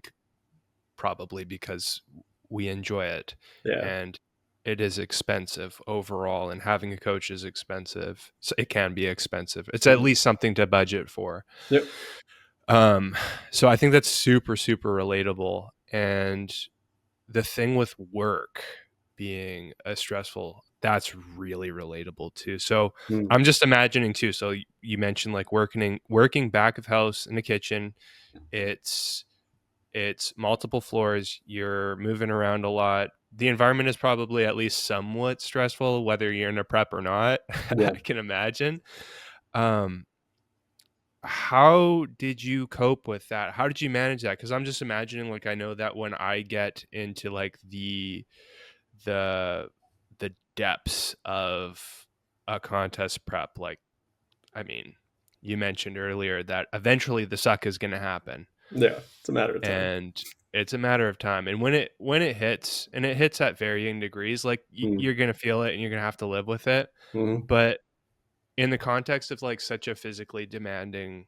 probably because we enjoy it, Yeah. and it is expensive overall, and having a coach is expensive. So it can be expensive. It's at Mhm. least something to budget for. Yep. Um, so I think that's super, super relatable. And the thing with work being a stressful, that's really relatable too. So Mm. I'm just imagining too. So you mentioned like working back of house in the kitchen. It's multiple floors. You're moving around a lot. The environment is probably at least somewhat stressful, whether you're in a prep or not. Yeah. I can imagine. Um, how did you cope with that? How did you manage that? Because I'm just imagining, like, I know that when I get into like the the depths of a contest prep, like, I mean, you mentioned earlier that eventually the suck is going to happen, Yeah. It's a matter of time. and it's a matter of time. And when it hits, and it hits at varying degrees, like Mm. you're going to feel it and you're going to have to live with it. Mhm. But in the context of like such a physically demanding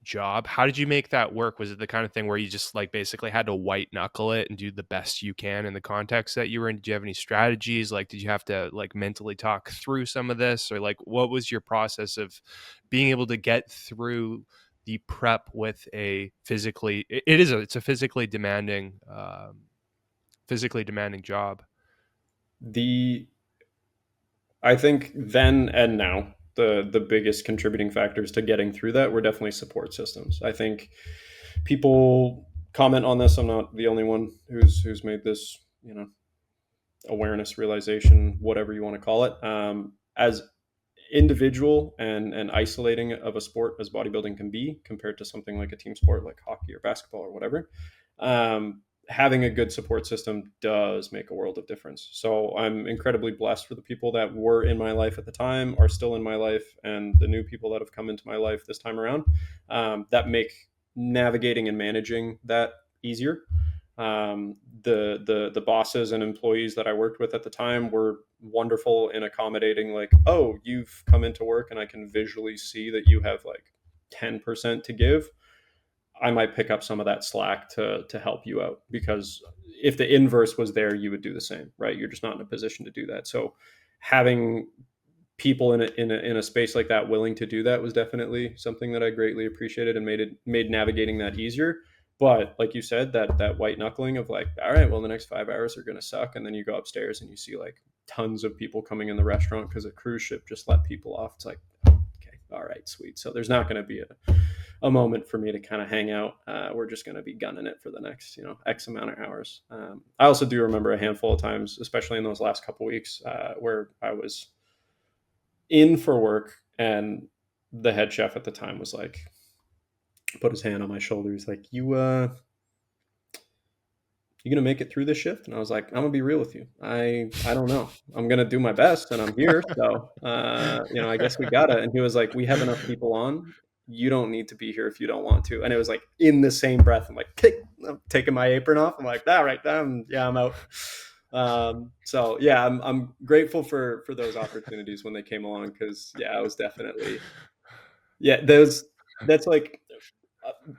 job, how did you make that work? Was it the kind of thing where you just like basically had to white knuckle it and do the best you can in the context that you were in? Did you have any strategies? Like, did you have to like mentally talk through some of this, or like what was your process of being able to get through the prep with a physically it's a physically demanding job? The I think then and now the biggest contributing factors to getting through that were definitely support systems. I think people comment on this. I'm not the only one who's made this, awareness, realization, whatever you want to call it. As individual and isolating of a sport as bodybuilding can be compared to something like a team sport like hockey or basketball or whatever, having a good support system does make a world of difference. So I'm incredibly blessed for the people that were in my life at the time, are still in my life, and the new people that have come into my life this time around, that make navigating and managing that easier. The bosses and employees that I worked with at the time were wonderful in accommodating, like, oh, you've come into work and I can visually see that you have like 10% to give. I might pick up some of that slack to help you out, because if the inverse was there, you would do the same, right? You're just not in a position to do that. So having people in a space like that willing to do that was definitely something that I greatly appreciated and made navigating that easier. But like you said, that white knuckling of like, all right, well, the next 5 hours are going to suck, and then you go upstairs and you see like tons of people coming in the restaurant because a cruise ship just let people off. It's like, okay, all right, sweet. So there's not going to be a moment for me to kind of hang out. We're just going to be gunning it for the next, X amount of hours. I also do remember a handful of times, especially in those last couple of weeks, where I was in for work, and the head chef at the time was like, put his hand on my shoulder. He's like, you gonna make it through this shift? And I was like, I'm gonna be real with you. I don't know. I'm gonna do my best, and I'm here. So I guess we gotta. And he was like, we have enough people on. You don't need to be here if you don't want to. And it was like in the same breath, I'm like, I'm taking my apron off. I'm like, all right, I'm out. So yeah, I'm grateful for those opportunities when they came along, because yeah, I was definitely, yeah, that's like,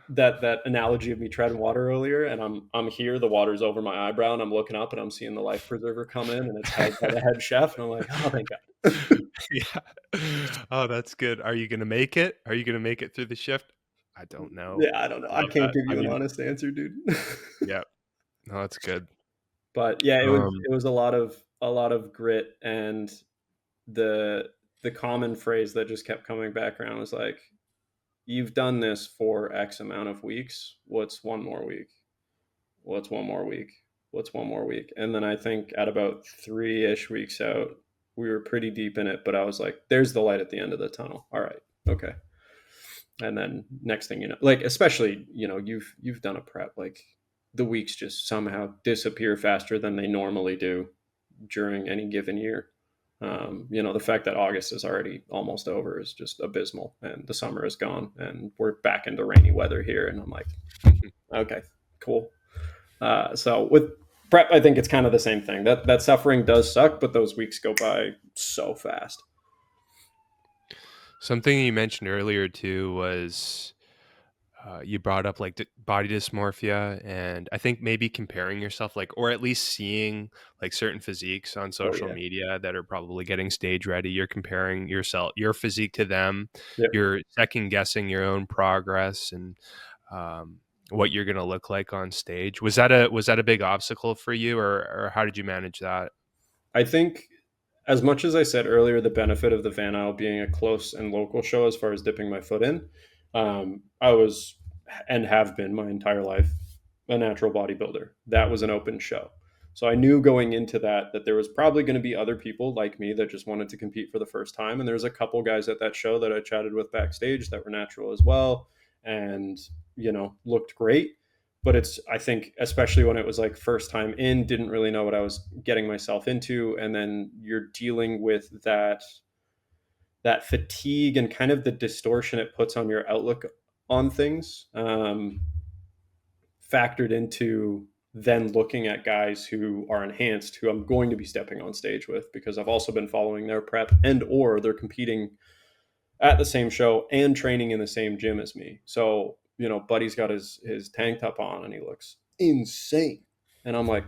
that analogy of me treading water earlier, and I'm here, the water's over my eyebrow, and I'm looking up and I'm seeing the life preserver come in, and it's held by the head chef, and I'm like, oh, thank God. Yeah. Oh, that's good. Are you gonna make it? Are you gonna make it through the shift? I don't know. Yeah, I don't know. I Love can't that. give I you an mean, honest answer, dude. yeah, no, that's good. But yeah, Um, it was a lot of grit, and the the common phrase that just kept coming back around was like, "You've done this for X amount of weeks. What's one more week? What's one more week? What's one more week?" And then I think at about 3-ish weeks out, we were pretty deep in it, but I was like, "There's the light at the end of the tunnel. All right, okay." And then next thing you know, like especially you've done a prep, like the weeks just somehow disappear faster than they normally do during any given year. The fact that August is already almost over is just abysmal, and the summer is gone, and we're back into rainy weather here. And I'm like, okay, cool. So with prep, I think it's kind of the same thing. That suffering does suck, but those weeks go by so fast. something you mentioned earlier too was you brought up like body dysmorphia, and I think maybe comparing yourself, like, or at least seeing like certain physiques on Oh social yeah, media that are probably getting stage ready. You're comparing your physique to them. yeah. You're second guessing your own progress and um, what you're going to look like on stage. Was that a big obstacle for you, or how did you manage that? I think as much as I said earlier, the benefit of the Van Isle being a close and local show as far as dipping my foot in, I was and have been my entire life a natural bodybuilder. That was an open show. So I knew going into that there was probably going to be other people like me that just wanted to compete for the first time. And there's a couple guys at that show that I chatted with backstage that were natural as well, and looked great. But it's, I think, especially when it was like first time in, didn't really know what I was getting myself into, and then you're dealing with that fatigue and kind of the distortion it puts on your outlook on things, factored into then looking at guys who are enhanced, who I'm going to be stepping on stage with, because I've also been following their prep, and or they're competing at the same show and training in the same gym as me. So, Buddy's got his tank top on and he looks insane. And I'm like,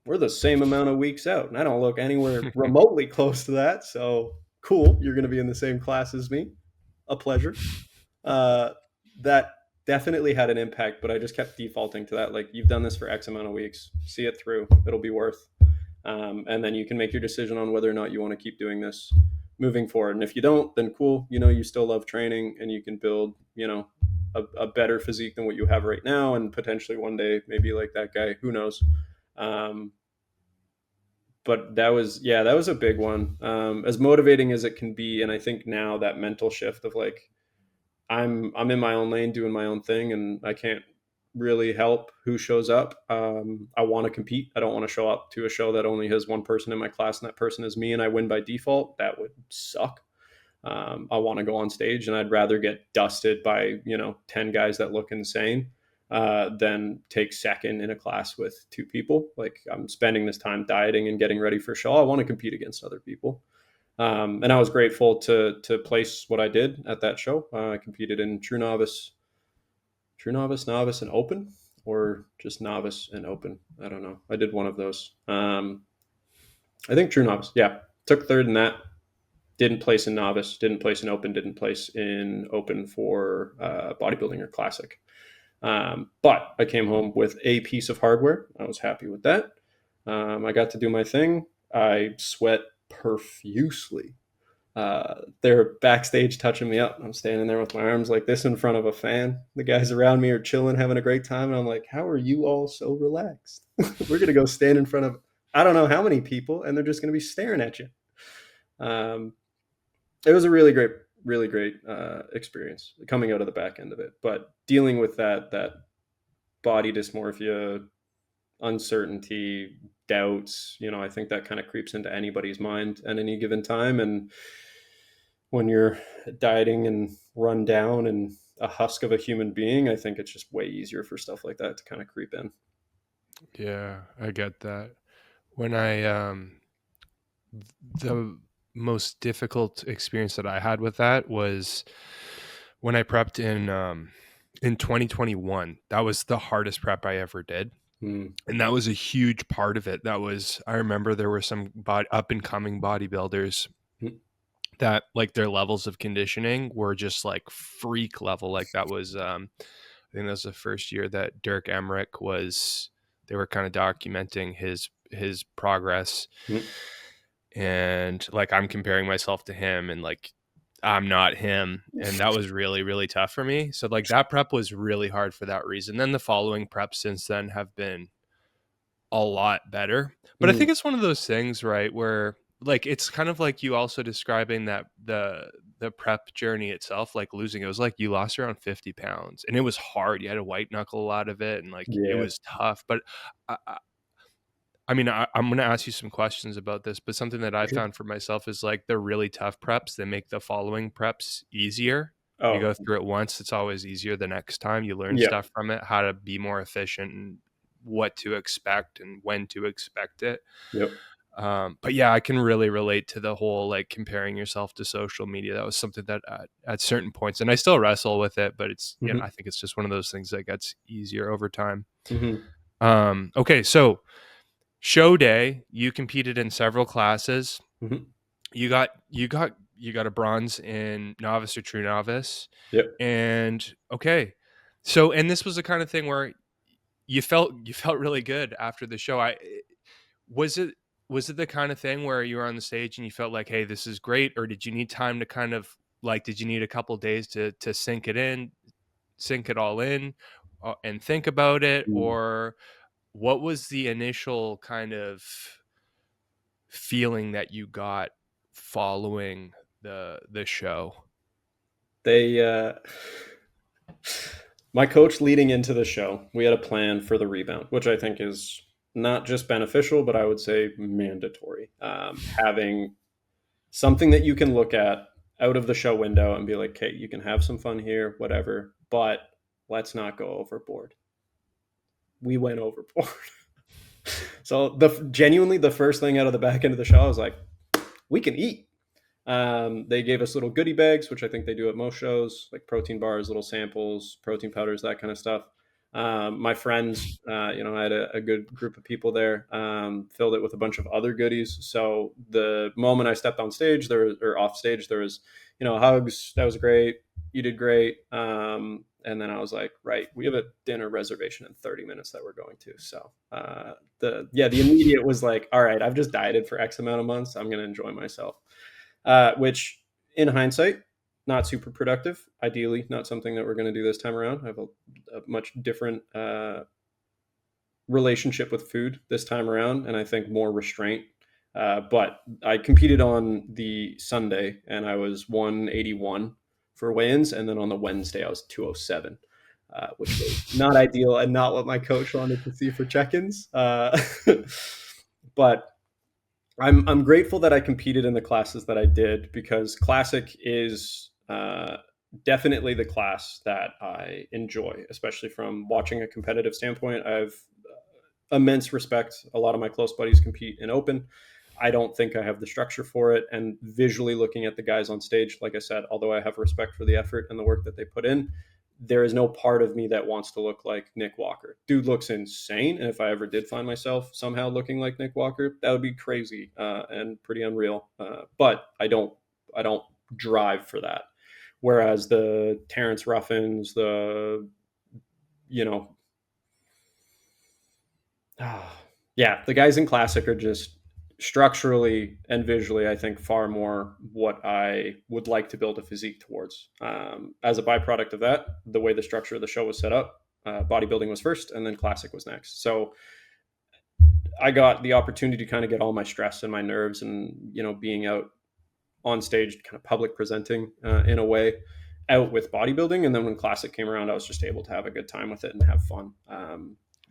we're the same amount of weeks out, and I don't look anywhere remotely close to that. So cool, you're going to be in the same class as me. A pleasure. Uh, that definitely had an impact, but I just kept defaulting to that. Like, you've done this for X amount of weeks, see it through. It'll be worth. And then you can make your decision on whether or not you want to keep doing this moving forward. And if you don't, then cool. You still love training, and you can build, a better physique than what you have right now, and potentially one day maybe like that guy. Who knows? Um, but that was a big one. As motivating as it can be, and I think now that mental shift of like, I'm in my own lane doing my own thing, and I can't really help who shows up. I want to compete. I don't want to show up to a show that only has one person in my class, and that person is me, and I win by default. That would suck. I want to go on stage, and I'd rather get dusted by 10 guys that look insane than take second in a class with two people. Like, I'm spending this time dieting and getting ready for a show. I want to compete against other people. And I was grateful to place what I did at that show. I competed in true novice, novice, and open, or just novice and open. I don't know. I did one of those. I think true novice. Yeah, took third in that. Didn't place in novice. Didn't place in open. Didn't place in open for bodybuilding or classic. But I came home with a piece of hardware. I was happy with that. I got to do my thing. I sweat profusely. They're backstage touching me up. I'm standing there with my arms like this in front of a fan. The guys around me are chilling, having a great time. And I'm like, how are you all so relaxed? We're going to go stand in front of I don't know how many people, and they're just going to be staring at you. Um, it was a really great experience coming out of the back end of it. But dealing with that body dysmorphia, uncertainty, doubts, I think that kind of creeps into anybody's mind at any given time. And when you're dieting and run down and a husk of a human being, I think it's just way easier for stuff like that to kind of creep in. Yeah, I get that. When I the most difficult experience that I had with that was when I prepped in 2021. That was the hardest prep I ever did. Mm. And that was a huge part of it. I remember there were some up and coming bodybuilders that like their levels of conditioning were just like freak level. Like that was I think that was the first year that Dirk Emmerich was, they were kind of documenting his progress. Mm, And like I'm comparing myself to him, and like I'm not him, and that was really really tough for me. So like that prep was really hard for that reason. Then the following preps since then have been a lot better. But I mm, think it's one of those things, right, where like it's kind of like you also describing that the prep journey itself, like losing, it was like you lost around 50 pounds and it was hard. You had to white knuckle a lot of it, and like it yeah. was tough. But I mean, I'm going to ask you some questions about this, but something that I Sure. found for myself is like the really tough preps, they make the following preps easier. You Oh, go through it once, it's always easier the next time. You learn yeah. stuff from it, how to be more efficient and what to expect and when to expect it. Yep. But yeah, I can really relate to the whole like comparing yourself to social media. That was something that at certain points, and I still wrestle with it, but it's, you know, Hmm. I think it's just one of those things that gets easier over time. Hmm. Okay, so show day, you competed in several classes. Hmm. You got a bronze in novice or true novice. Yep. And okay. So and this was the kind of thing where you felt really good after the show. I was it was it the kind of thing where you were on the stage and you felt like, hey, this is great, or did you need time to kind of like, did you need a couple days to sink it all in, and think about it, Mm. or what was the initial kind of feeling that you got following the show? They, my coach leading into the show, we had a plan for the rebound, which I think is not just beneficial, but I would say mandatory. Having something that you can look at out of the show window and be like, okay, you can have some fun here, whatever, but let's not go overboard. We went overboard. So genuinely the first thing out of the back end of the show, I was like, we can eat. They gave us little goodie bags, which I think they do at most shows, like protein bars, little samples, protein powders, that kind of stuff. My friends, I had a good group of people there, filled it with a bunch of other goodies. So the moment I stepped on stage, or off stage, there was, hugs. That was great. You did great. And then I was like, right, we have a dinner reservation in 30 minutes that we're going to. So the immediate was like, all right, I've just dieted for X amount of months. I'm going to enjoy myself. Which in hindsight, not super productive. Ideally, not something that we're going to do this time around. I have a much different relationship with food this time around, and I think more restraint. But I competed on the Sunday, and I was 181 for weigh-ins, and then on the Wednesday, I was 207. Which was not ideal and not what my coach wanted to see for check-ins. But I'm grateful that I competed in the classes that I did, because classic is definitely the class that I enjoy, especially from watching a competitive standpoint. I've immense respect. A lot of my close buddies compete in open. I don't think I have the structure for it. And visually looking at the guys on stage, like I said, although I have respect for the effort and the work that they put in, there is no part of me that wants to look like Nick Walker. Dude looks insane. And if I ever did find myself somehow looking like Nick Walker, that would be crazy and pretty unreal. But I don't drive for that. Whereas the Terrence Ruffins, the, you know, yeah, the guys in classic are just structurally and visually, I think, far more what I would like to build a physique towards. As a byproduct of that, the way the structure of the show was set up, bodybuilding was first, and then classic was next. So I got the opportunity to kind of get all my stress and my nerves, and being out on stage, kind of public presenting in a way, out with bodybuilding. And then when classic came around, I was just able to have a good time with it and have fun.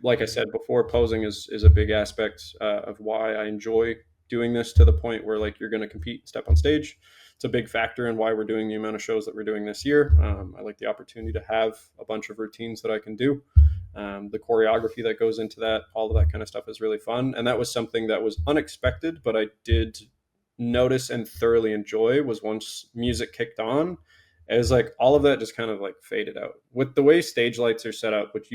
Like I said before, posing is a big aspect of why I enjoy doing this, to the point where like you're going to compete and step on stage. It's a big factor in why we're doing the amount of shows that we're doing this year. I like the opportunity to have a bunch of routines that I can do. The choreography that goes into that, all of that kind of stuff is really fun. And that was something that was unexpected, but I did notice and thoroughly enjoy, was once music kicked on, it was like all of that just kind of like faded out. With the way stage lights are set up, which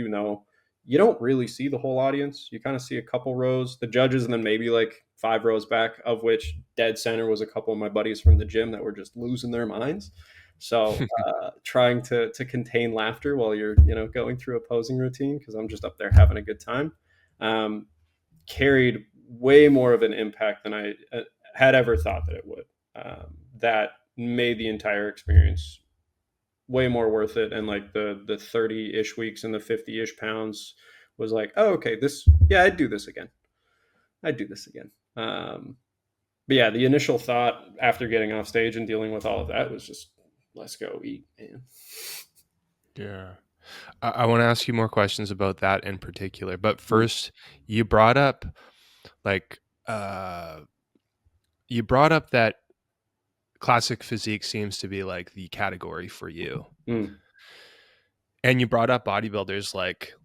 you don't really see the whole audience. You kind of see a couple rows, the judges, and then maybe like 5 rows back, of which dead center was a couple of my buddies from the gym that were just losing their minds. So trying to contain laughter while you're going through a posing routine, because I'm just up there having a good time, um, carried way more of an impact than I had ever thought that it would. That made the entire experience way more worth it. And like the 30-ish weeks and the 50-ish pounds was like, oh, okay, this, yeah, I'd do this again. I'd do this again. But yeah, the initial thought after getting off stage and dealing with all of that was just, let's go eat, man. Yeah. I want to ask you more questions about that in particular. But first, you brought up like you brought up that classic physique seems to be like the category for you. Mm. And you brought up bodybuilders like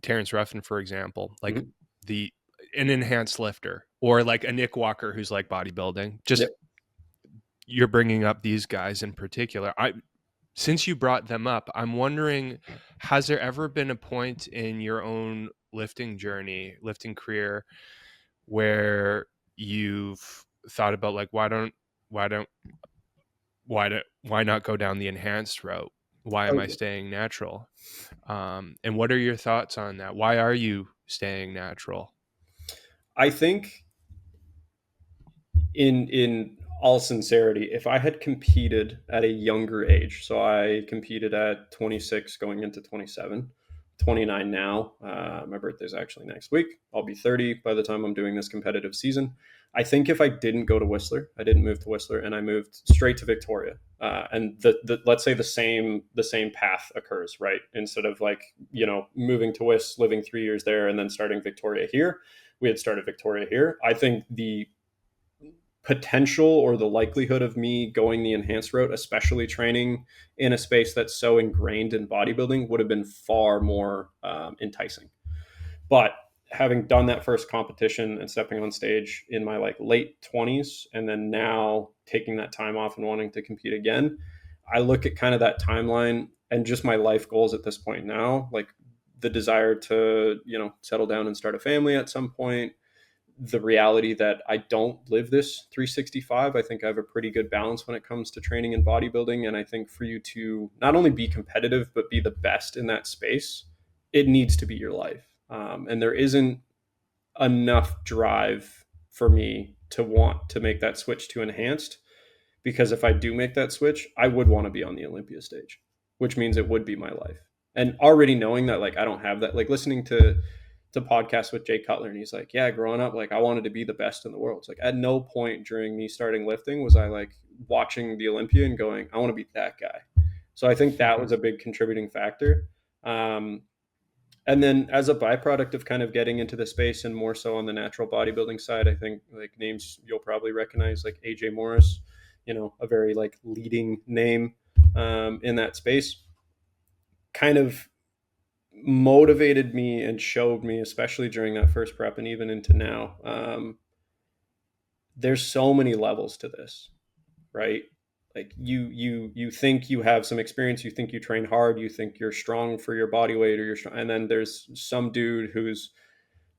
Terrence Ruffin, for example, like Mm-hmm. an enhanced lifter, or like a Nick Walker who's like bodybuilding. Just Yep. you're bringing up these guys in particular. Since you brought them up, I'm wondering, has there ever been a point in your own lifting journey, lifting career, where you've thought about like, why not go down the enhanced route? Why am I Okay. staying natural? And what are your thoughts on that? Why are you staying natural? I think in all sincerity, if I had competed at a younger age, so I competed at 26 going into 27, 29 now. My birthday's actually next week. I'll be 30 by the time I'm doing this competitive season. I think if I didn't go to Whistler, I didn't move to Whistler, and I moved straight to Victoria, and the let's say the same path occurs, right? Instead of like moving to Whistler, living 3 years there, and then starting Victoria here, we had started Victoria here. I think the potential or the likelihood of me going the enhanced route, especially training in a space that's so ingrained in bodybuilding, would have been far more enticing. But having done that first competition and stepping on stage in my like late 20s, and then now taking that time off and wanting to compete again, I look at kind of that timeline and just my life goals at this point now, like the desire to settle down and start a family at some point, the reality that I don't live this 365. I think I have a pretty good balance when it comes to training and bodybuilding. And I think for you to not only be competitive, but be the best in that space, it needs to be your life. And there isn't enough drive for me to want to make that switch to enhanced, because if I do make that switch, I would want to be on the Olympia stage, which means it would be my life. And already knowing that, like, I don't have that, like listening to podcasts with Jay Cutler, and he's like, yeah, growing up, like I wanted to be the best in the world. It's like at no point during me starting lifting was I like watching the Olympia and going, I want to be that guy. So I think that was a big contributing factor. Um, and then as a byproduct of kind of getting into the space and more so on the natural bodybuilding side, I think like names you'll probably recognize, like AJ Morris, a very like leading name in that space, kind of motivated me and showed me, especially during that first prep and even into now, there's so many levels to this, right? Like you think you have some experience, you think you train hard, you think you're strong for your body weight, or you're strong, and then there's some dude who's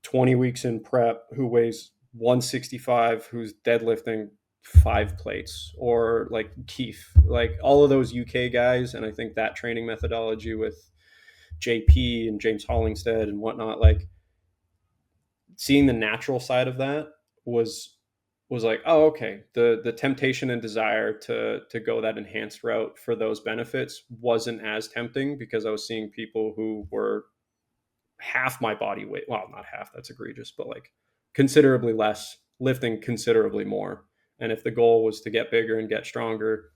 20 weeks in prep who weighs 165, who's deadlifting 5 plates, or like Keith, like all of those UK guys. And I think that training methodology with JP and James Hollingsted and whatnot, like seeing the natural side of that was like, oh, okay, the temptation and desire to go that enhanced route for those benefits wasn't as tempting, because I was seeing people who were half my body weight. Well, not half, that's egregious, but like considerably less, lifting considerably more. And if the goal was to get bigger and get stronger,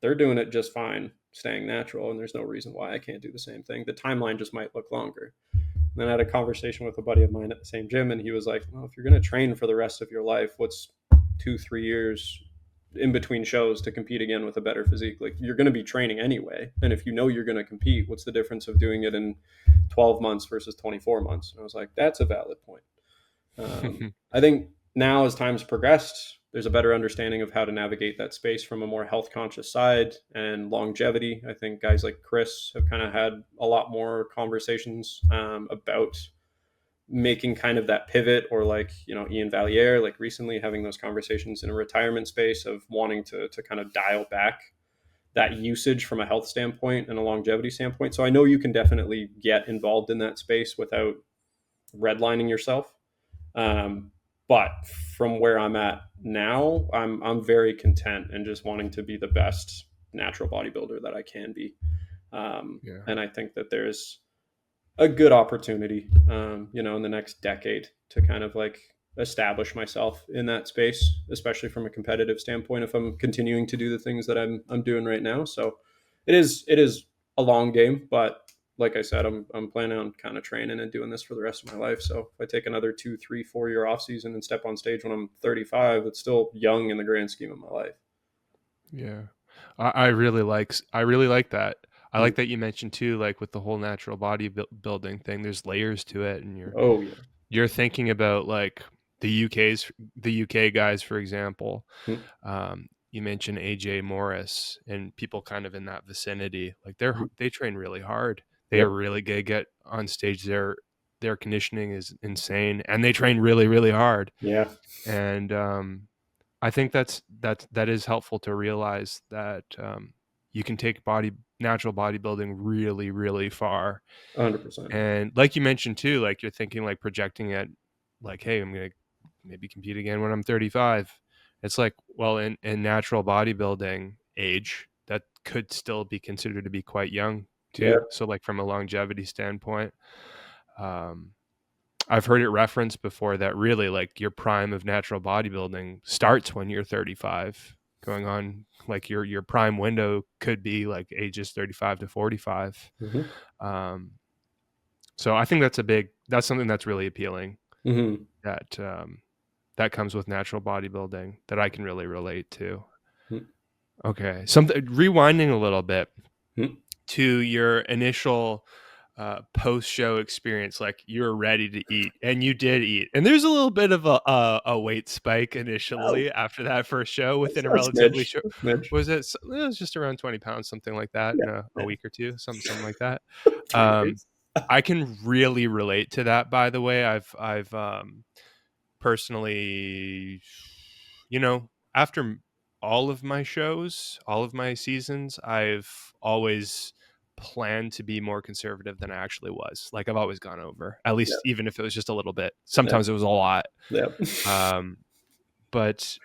they're doing it just fine, staying natural. And there's no reason why I can't do the same thing. The timeline just might look longer. And then I had a conversation with a buddy of mine at the same gym, and he was like, well, if you're going to train for the rest of your life, what's 2-3 years in between shows to compete again with a better physique? Like, you're going to be training anyway. And if you know you're going to compete, what's the difference of doing it in 12 months versus 24 months? And I was like, that's a valid point. I think now, as time's progressed, there's a better understanding of how to navigate that space from a more health conscious side and longevity. I think guys like Chris have kind of had a lot more conversations about making kind of that pivot, or like, Ian Valier, like recently having those conversations in a retirement space of wanting to kind of dial back that usage from a health standpoint and a longevity standpoint. So I know you can definitely get involved in that space without redlining yourself. Um, but from where I'm at now, I'm very content and just wanting to be the best natural bodybuilder that I can be. Yeah. And I think that there's a good opportunity, in the next decade to kind of like establish myself in that space, especially from a competitive standpoint, if I'm continuing to do the things that I'm doing right now. So it is a long game, but like I said, I'm planning on kind of training and doing this for the rest of my life. So if I take another 2, 3, 4 year off season and step on stage when I'm 35, it's still young in the grand scheme of my life. Yeah. I really like that. I Mm. like that you mentioned too, like with the whole natural building thing, there's layers to it, and Oh yeah. you're thinking about like the UK guys, for example. Mm. You mentioned AJ Morris and people kind of in that vicinity. Like Mm. they train really hard. They are Yep. really good. Get on stage. Their conditioning is insane, and they train really really hard. Yeah. And I think that is helpful to realize that you can take natural bodybuilding really really far. 100%. And like you mentioned too, like you're thinking like projecting it, like, hey, I'm gonna maybe compete again when I'm 35. It's like, well, in natural bodybuilding age, that could still be considered to be quite young Yeah. too. So like from a longevity standpoint, um, I've heard it referenced before that really like your prime of natural bodybuilding starts when you're 35, going on like your prime window could be like ages 35 to 45. Mm-hmm. Um, so I think that's something that's really appealing, Mm-hmm. that that comes with natural bodybuilding that I can really relate to. Okay, something rewinding a little bit Mm-hmm. to your initial post-show experience, like you were ready to eat and you did eat, and there's a little bit of a weight spike Oh, initially after that first show that's within a a relatively smidge. short, A smidge. it was just around 20 pounds, something like that, Yeah. in a Yeah. week or two, something like that. 3 days. I can really relate to that, by the way. I've personally, after all of my shows, all of my seasons, I've always planned to be more conservative than I actually was. Like I've always gone over, at Yeah. least even if it was just a little bit. Yeah. Sometimes it was a lot. Yeah. Um, but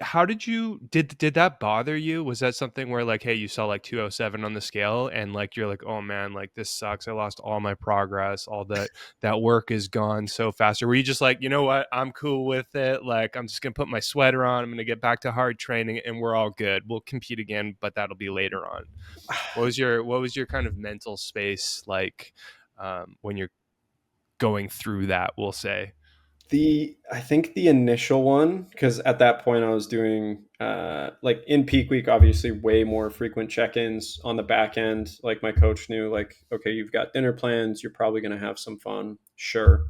how did that bother you? Was that something where like, hey, you saw like 207 on the scale and like you're like, oh man, like this sucks. I lost all my progress. All that work is gone so fast. Or were you just like, you know what? I'm cool with it. Like I'm just gonna put my sweater on. I'm gonna get back to hard training and we're all good. We'll compete again, but that'll be later on. What was your kind of mental space like when you're going through that, we'll say? I think the initial one, because at that point I was doing like in peak week, obviously way more frequent check-ins on the back end. Like my coach knew, like, okay, you've got dinner plans, you're probably gonna have some fun. Sure.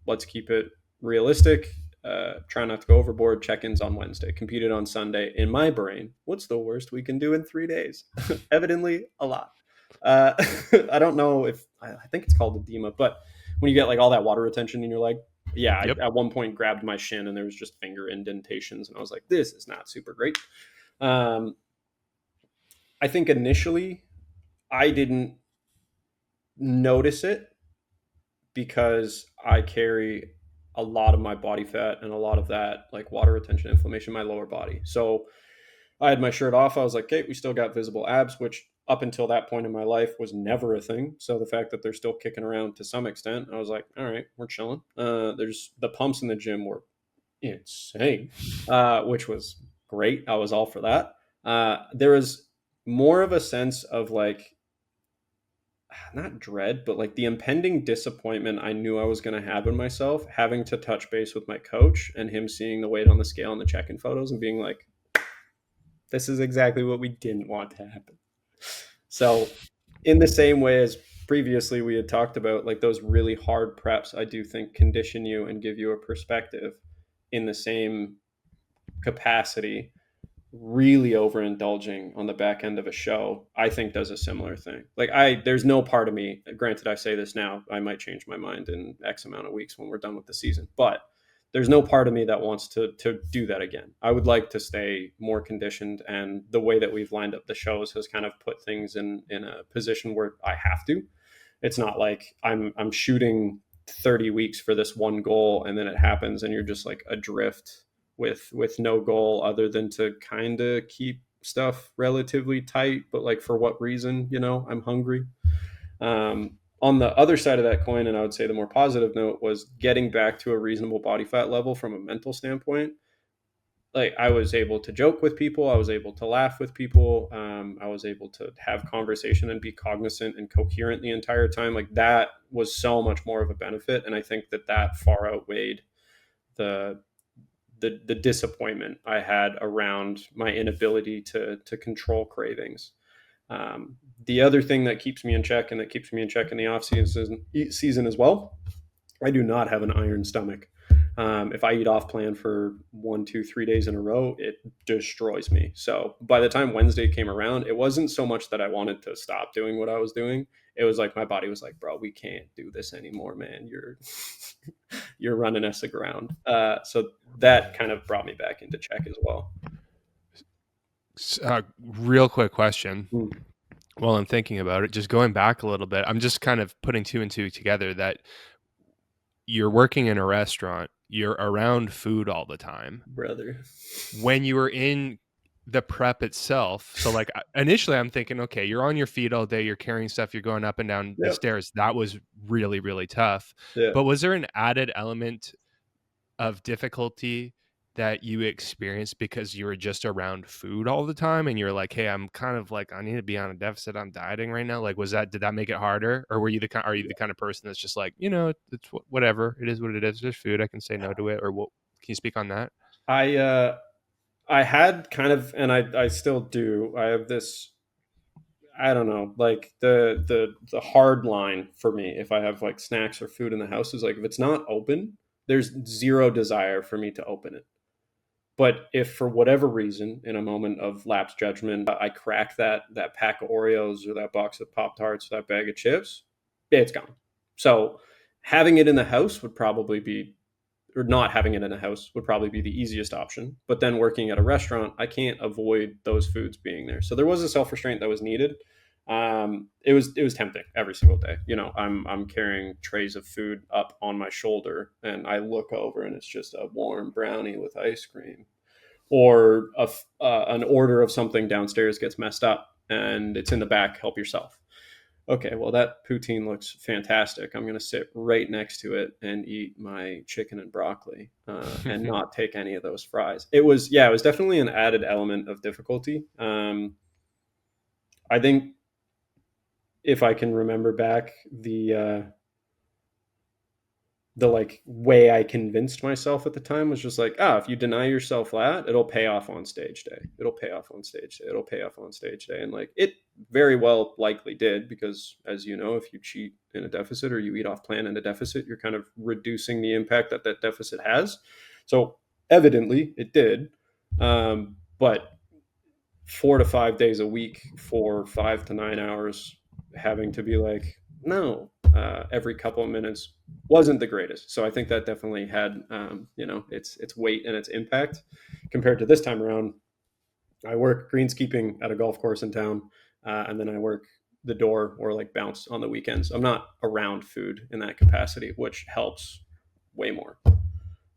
Let's keep it realistic. Try not to go overboard. Check-ins on Wednesday, competed on Sunday. In my brain, what's the worst we can do in 3 days? Evidently a lot. Uh, I don't know if I think it's called edema, but when you get like all that water retention in your leg, yeah, Yep. at one point grabbed my shin and there was just finger indentations, and I was like, this is not super great. Um, I think initially I didn't notice it because I carry a lot of my body fat and a lot of that like water retention inflammation in my lower body. So I had my shirt off. I was like, okay, we still got visible abs, which up until that point in my life was never a thing. So the fact that they're still kicking around to some extent, I was like, all right, we're chilling. There's the pumps in the gym were insane, which was great. I was all for that. There was more of a sense of like, not dread, but like the impending disappointment I knew I was going to have in myself, having to touch base with my coach and him seeing the weight on the scale and the check in photos and being like, this is exactly what we didn't want to happen. So, in the same way as previously we had talked about, like those really hard preps, I do think condition you and give you a perspective in the same capacity, really overindulging on the back end of a show, I think does a similar thing. Like there's no part of me, granted I say this now, I might change my mind in X amount of weeks when we're done with the season, but there's no part of me that wants to do that again. I would like to stay more conditioned, and the way that we've lined up the shows has kind of put things in a position where I have to. It's not like I'm shooting 30 weeks for this one goal and then it happens and you're just like adrift with no goal other than to kind of keep stuff relatively tight, but like for what reason? I'm hungry. On the other side of that coin, and I would say the more positive note, was getting back to a reasonable body fat level from a mental standpoint. Like I was able to joke with people, I was able to laugh with people, I was able to have conversation and be cognizant and coherent the entire time. Like that was so much more of a benefit, and I think that far outweighed the the disappointment I had around my inability to control cravings. The other thing that keeps me in check, and that keeps me in check in the off season as well, I do not have an iron stomach. If I eat off plan for 1, 2, 3 days in a row, it destroys me. So by the time Wednesday came around, it wasn't so much that I wanted to stop doing what I was doing. It was like my body was like, "Bro, we can't do this anymore, man. You're running us aground." So that kind of brought me back into check as well. Real quick question. Mm. While I'm thinking about it, just going back a little bit, I'm just kind of putting two and two together that you're working in a restaurant, you're around food all the time. Brother. When you were in the prep itself, so like initially I'm thinking, okay, you're on your feet all day, you're carrying stuff, you're going up and down the Yep. stairs. That was really, really tough. Yeah. But was there an added element of difficulty that you experienced because you were just around food all the time and you're like, hey, I'm kind of like, I need to be on a deficit, I'm dieting right now? Like, did that make it harder? Or are you the kind of person that's just like, it's whatever, it is what it is, there's food, I can say no to it? Or what? Can you speak on that? I had kind of, and I still do. I have this, I don't know, like the hard line for me if I have like snacks or food in the house is like if it's not open, there's zero desire for me to open it. But if for whatever reason, in a moment of lapsed judgment, I crack that pack of Oreos or that box of Pop Tarts, that bag of chips, it's gone. So having it in the house would probably be, or not having it in a house would probably be the easiest option. But then working at a restaurant, I can't avoid those foods being there. So there was a self restraint that was needed. It was tempting every single day. I'm carrying trays of food up on my shoulder, and I look over, and it's just a warm brownie with ice cream, or an order of something downstairs gets messed up, and it's in the back. Help yourself. Okay, well, that poutine looks fantastic. I'm going to sit right next to it and eat my chicken and broccoli, and not take any of those fries. It was definitely an added element of difficulty. I think if I can remember back, the like way I convinced myself at the time was just like, if you deny yourself that, it'll pay off on stage day. It'll pay off on stage day. It'll pay off on stage day. And like it very well likely did, because as you know, if you cheat in a deficit or you eat off plan in a deficit, you're kind of reducing the impact that deficit has. So evidently it did. But 4 to 5 days a week for 5 to 9 hours, having to be like, no, every couple of minutes wasn't the greatest. So I think that definitely had, its weight and its impact compared to this time around. I work greenskeeping at a golf course in town, and then I work the door or like bounce on the weekends. I'm not around food in that capacity, which helps way more.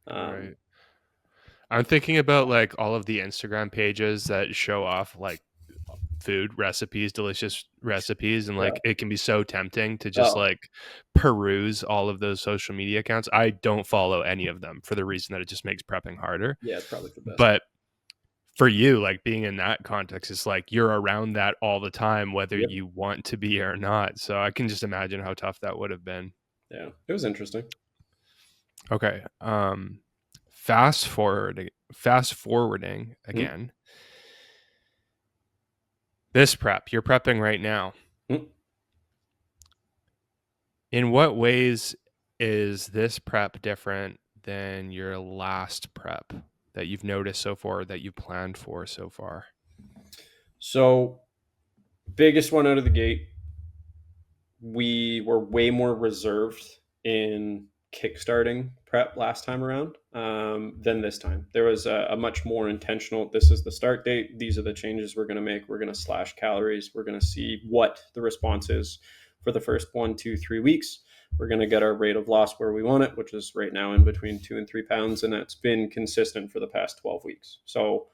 Um, Right. I'm thinking about like all of the Instagram pages that show off like food recipes, delicious recipes, and yeah. like it can be so tempting to just Oh, like peruse all of those social media accounts. I don't follow any of them for the reason that it just makes prepping harder. yeah, it's probably the best. But for you, like being in that context, it's like you're around that all the time, whether Yep. you want to be or not. So I can just imagine how tough that would have been. Yeah, it was interesting. Okay. Fast forwarding Mm-hmm. again. This prep, you're prepping right now. Mm-hmm. In what ways is this prep different than your last prep? that you've noticed so far, that you planned for so far? So, biggest one out of the gate, we were way more reserved in kickstarting prep last time around than this time. There was a much more intentional, this is the start date, these are the changes we're going to make, we're going to slash calories, we're going to see what the response is for the first 1, 2, 3 weeks. We're going to get our rate of loss where we want it, which is right now in between 2 and 3 pounds, and that's been consistent for the past 12 weeks. So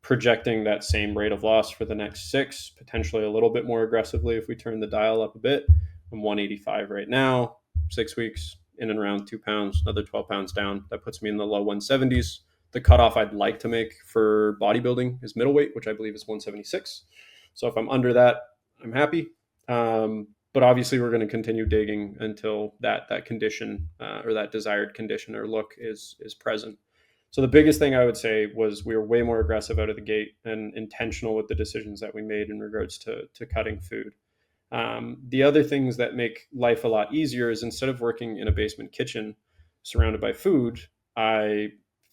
projecting that same rate of loss for the next 6, potentially a little bit more aggressively if we turn the dial up a bit. I'm 185 right now, 6 weeks, in and around 2 pounds, another 12 pounds down. That puts me in the low 170s. The cutoff I'd like to make for bodybuilding is middleweight, which I believe is 176. So if I'm under that, I'm happy. But obviously, we're going to continue digging until that condition or that desired condition or look is present. So the biggest thing I would say was we were way more aggressive out of the gate and intentional with the decisions that we made in regards to cutting food. The other things that make life a lot easier is instead of working in a basement kitchen surrounded by food, I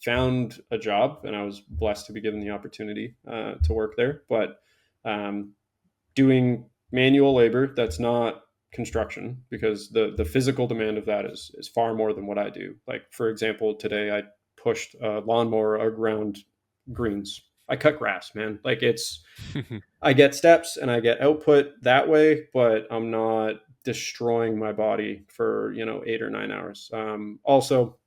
found a job and I was blessed to be given the opportunity to work there. But doing manual labor that's not construction, because the physical demand of that is far more than what I do. Like, for example, today I pushed a lawnmower around greens. I cut grass, man. Like, I get steps and I get output that way, but I'm not destroying my body for 8 or 9 hours. Also,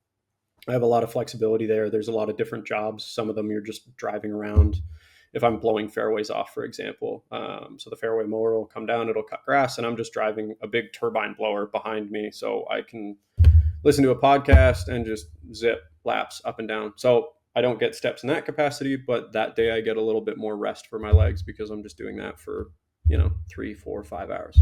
I have a lot of flexibility there. There's a lot of different jobs. Some of them you're just driving around. If I'm blowing fairways off, for example, so the fairway mower will come down, it'll cut grass, and I'm just driving a big turbine blower behind me, so I can listen to a podcast and just zip laps up and down. So I don't get steps in that capacity, but that day I get a little bit more rest for my legs because I'm just doing that for 3, 4, 5 hours.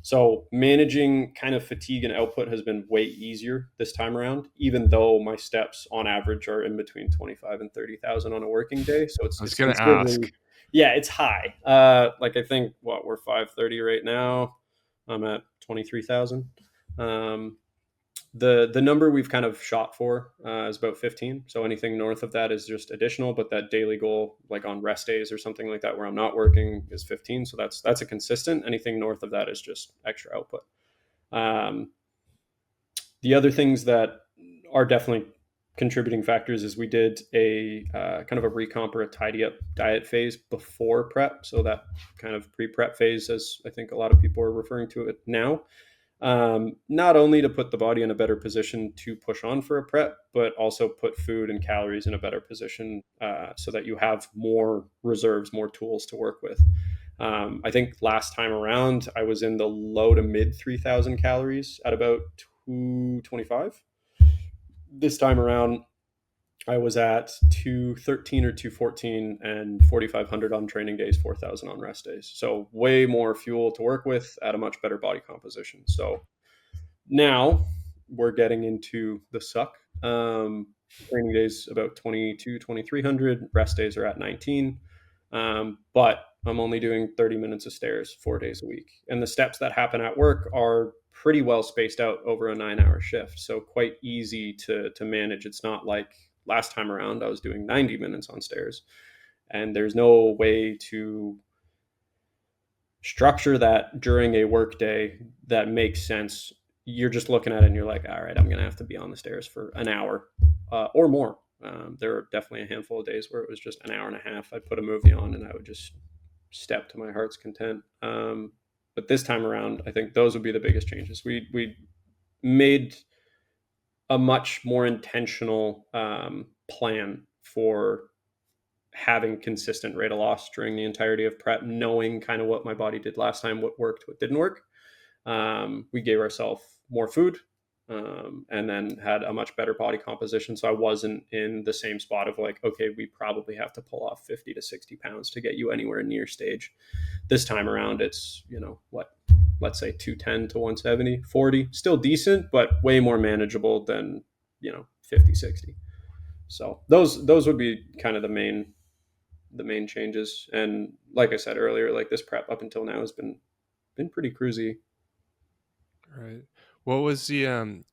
So managing kind of fatigue and output has been way easier this time around, even though my steps on average are in between 25 and 30,000 on a working day. So I was it's going to considerably, ask. yeah, it's high. Like, I think we're 530 right now. I'm at 23,000. The number we've kind of shot for is about 15. So anything north of that is just additional, but that daily goal, like on rest days or something like that where I'm not working, is 15. So that's a consistent. Anything north of that is just extra output. Um, the other things that are definitely contributing factors is we did a kind of a recomp or a tidy up diet phase before prep. So that kind of pre-prep phase, as I think a lot of people are referring to it now, not only to put the body in a better position to push on for a prep, but also put food and calories in a better position so that you have more reserves, more tools to work with. I think last time around, I was in the low to mid 3,000 calories at about 225. This time around, I was at 213 or 214 and 4,500 on training days, 4,000 on rest days. So way more fuel to work with at a much better body composition. So now we're getting into the suck. Training days about 22, 2,300. Rest days are at 19. But I'm only doing 30 minutes of stairs 4 days a week. And the steps that happen at work are pretty well spaced out over a 9-hour shift. So quite easy to manage. It's not like last time around I was doing 90 minutes on stairs. And there's no way to structure that during a work day that makes sense. You're just looking at it and you're like, all right, I'm going to have to be on the stairs for an hour or more. There are definitely a handful of days where it was just an hour and a half. I'd put a movie on and I would just step to my heart's content. But this time around, I think those would be the biggest changes. We made a much more intentional plan for having consistent rate of loss during the entirety of prep, knowing kind of what my body did last time, what worked, what didn't work. We gave ourselves more food and then had a much better body composition. So I wasn't in the same spot of like, okay, we probably have to pull off 50 to 60 pounds to get you anywhere near stage. This time around, it's, let's say 210 to 170, 40, still decent, but way more manageable than, 50, 60. So those would be kind of the main changes. And like I said earlier, like this prep up until now has been pretty cruisy. Right. What was the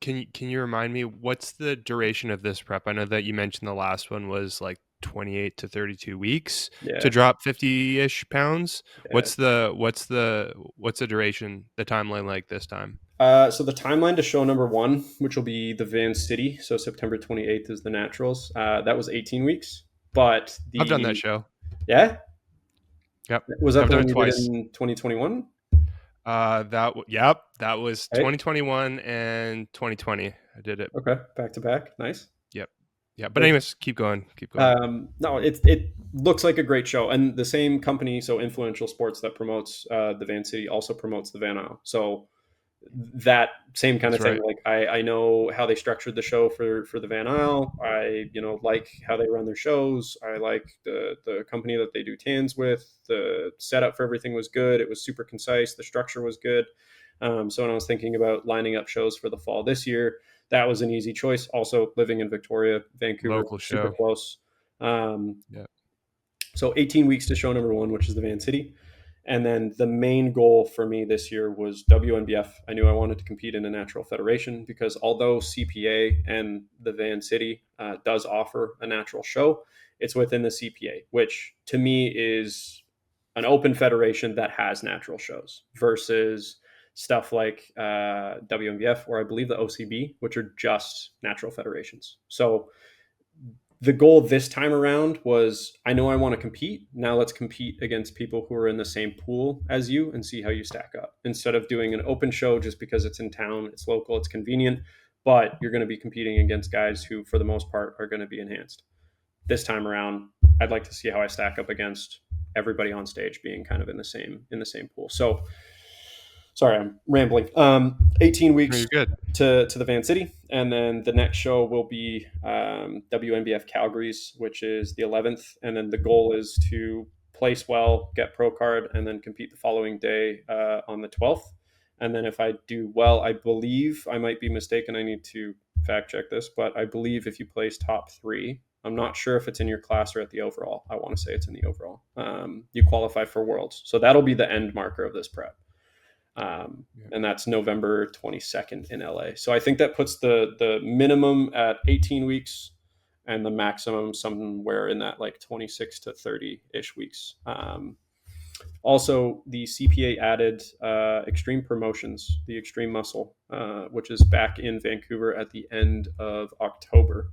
can you remind me what's the duration of this prep? I know that you mentioned the last one was like 28 to 32 weeks to Yeah, drop 50-ish pounds. yeah. What's the duration, the timeline like this time? So the timeline to show number one, which will be the Van City, so September 28th is the Naturals. That was 18 weeks, but I've done that the show. yeah, Yep. was that I've the done one it you did twice. in 2021? Yep, that was Right. 2021 and 2020. I did it. Okay, back to back, nice. Yep. Yeah, but anyways, keep going. Keep going. No, it looks like a great show, and the same company, so Influential Sports, that promotes the Van City, also promotes the Van Isle. So that same kind That's of thing. right. Like I know how they structured the show for the Van Isle. I like how they run their shows. I like the company that they do tans with. The setup for everything was good. It was super concise. The structure was good. So when I was thinking about lining up shows for the fall this year, that was an easy choice. Also, living in Victoria, Vancouver, Local super show. close. Yeah. So 18 weeks to show number one, which is the Van City. And then the main goal for me this year was WNBF. I knew I wanted to compete in a natural federation because although CPA and the Van City does offer a natural show, it's within the CPA, which to me is an open federation that has natural shows versus stuff like WNBF or I believe the OCB, which are just natural federations. So the goal this time around was I know I want to compete. Now let's compete against people who are in the same pool as you and see how you stack up. Instead of doing an open show just because it's in town, it's local, it's convenient, but you're going to be competing against guys who, for the most part, are going to be enhanced. This time around, I'd like to see how I stack up against everybody on stage being kind of in the same pool. So sorry, I'm rambling. 18 No, weeks you're good. to the Van City, and then the next show will be WNBF Calgary's, which is the 11th, and then the goal is to place well, get pro card, and then compete the following day on the 12th. And then if I do well, I believe I might be mistaken. I need to fact check this, but I believe if you place top three, I'm not sure if it's in your class or at the overall. I want to say it's in the overall. You qualify for Worlds, so that'll be the end marker of this prep, Yeah. and that's November 22nd in LA. So I think that puts the minimum at 18 weeks and the maximum somewhere in that like 26 to 30 ish weeks. Also, the CPA added Extreme Promotions, the Extreme Muscle, which is back in Vancouver at the end of October.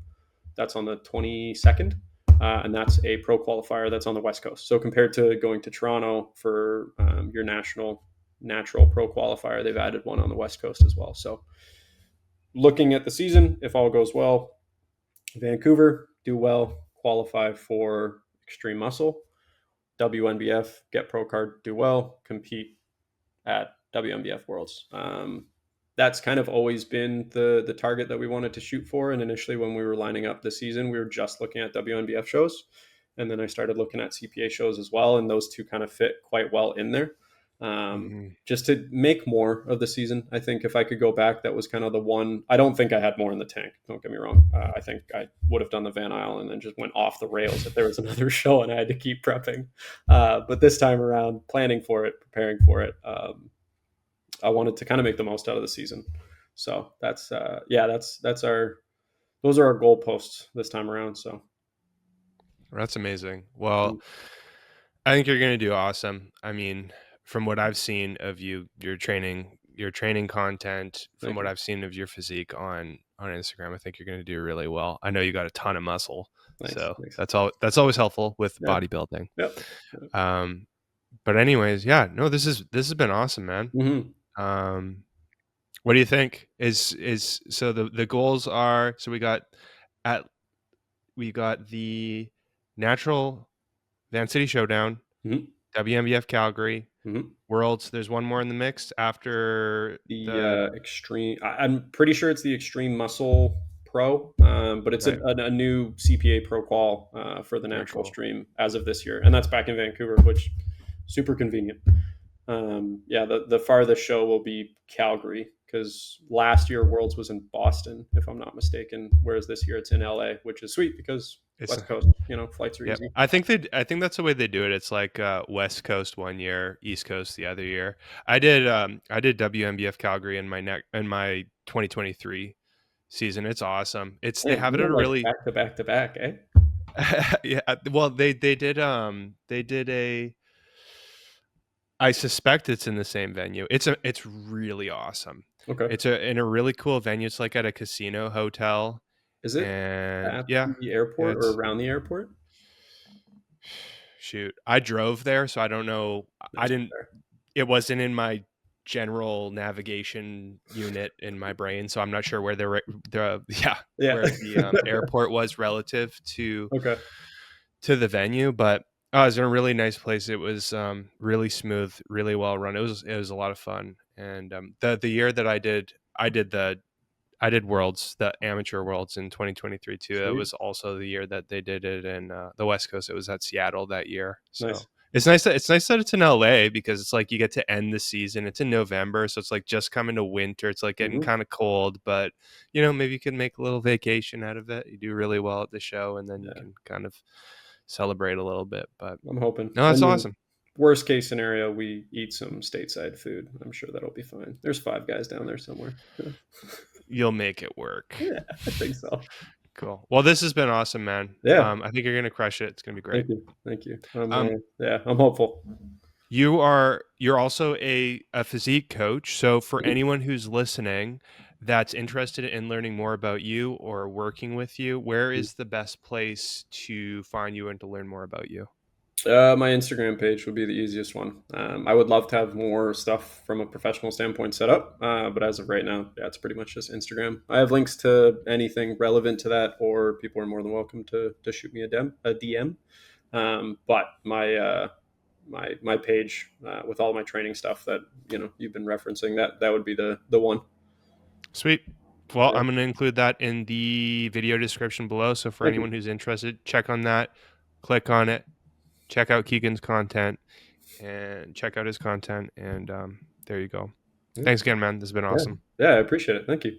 That's on the 22nd. And that's a pro qualifier that's on the West Coast. So compared to going to Toronto for your natural pro qualifier, they've added one on the West Coast as well. So looking at the season, if all goes well, Vancouver, do well, qualify for Extreme Muscle, WNBF, get pro card, do well, compete at WNBF Worlds. That's kind of always been the target that we wanted to shoot for. And initially, when we were lining up the season, we were just looking at WNBF shows, and then I started looking at CPA shows as well, and those two kind of fit quite well in there. Hmm. Just to make more of the season, I think if I could go back, that was kind of the one. I don't think I had more in the tank. Don't get me wrong. I think I would have done the Van Isle and then just went off the rails if there was another show and I had to keep prepping. But this time around, planning for it, preparing for it, I wanted to kind of make the most out of the season. So that's our those are our goalposts this time around. So That's amazing. Well, I think you're going to do awesome. I mean, from what I've seen of you, your training content, from thank what you. I've seen of your physique on Instagram, I think you're going to do really well. I know you got a ton of muscle, Thanks. so Thanks. that's always helpful with Yeah. bodybuilding. Yep. Yep. Um, but anyways, yeah, no, this has been awesome, man. Mm-hmm. Um, what do you think? Is so the goals are so at we got the natural Van City Showdown, Mm-hmm. WMBF Calgary, Mm-hmm. Worlds. There's one more in the mix after The the extreme. I'm pretty sure it's the Extreme Muscle Pro, but it's right. a new CPA Pro qual for the Very natural cool. stream as of this year, and that's back in Vancouver, which super convenient. Yeah, the farthest show will be Calgary because last year Worlds was in Boston, if I'm not mistaken, whereas this year it's in LA, which is sweet because It's West Coast, flights are yep. easy. I think that's the way they do it. It's like West Coast one year, East Coast the other year. I did WMBF Calgary in my 2023 season. It's awesome. It's they Man, have you it at went a like really back to back to back, eh? yeah. Well, they did a I suspect it's in the same venue. It's really awesome. Okay. It's in a really cool venue. It's like at a casino hotel, Is it and at yeah, the yeah. airport or It's around the airport? shoot. I drove there, so I don't know. I Nice didn't. there. It wasn't in my general navigation unit in my brain, so I'm not sure where the yeah Yeah. where the airport was relative Okay. to the venue, but I was in a really nice place. It was really smooth, really well run. It was a lot of fun, and the year that I did Worlds, the amateur Worlds in 2023 too. That Sweet. was also the year that they did it in the West Coast. It was at Seattle that year. Nice. So it's nice that it's in LA because it's like you get to end the season. It's in November, so it's like just coming to winter. It's like getting Hmm. kind of cold, but maybe you can make a little vacation out of it. You do really well at the show, and then you Yeah, can kind of celebrate a little bit. But I'm hoping. no, I that's mean, awesome. worst case scenario, we eat some stateside food. I'm sure that'll be fine. There's Five Guys down there somewhere. Yeah, You'll make it work. yeah, I think so. Cool. Well, this has been awesome, man. Yeah, I think you're gonna crush it. It's gonna be great. thank you, thank you. Um, Yeah, I'm hopeful. you're also a physique coach. So for Mhm. anyone who's listening that's interested in learning more about you or working with you, where is the best place to find you and to learn more about you? My Instagram page would be the easiest one. I would love to have more stuff from a professional standpoint set up, but as of right now, yeah, it's pretty much just Instagram. I have links to anything relevant to that, or people are more than welcome to shoot me a DM. But my page with all my training stuff that you've been referencing, that would be the one. Sweet. Well, Yeah, I'm going to include that in the video description below. So for thank you. anyone who's interested, check on that, click on it, check out Keegan's content, and check out his content. And there you go. Yeah, Thanks again, man. This has been yeah, awesome. yeah. I appreciate it. Thank you.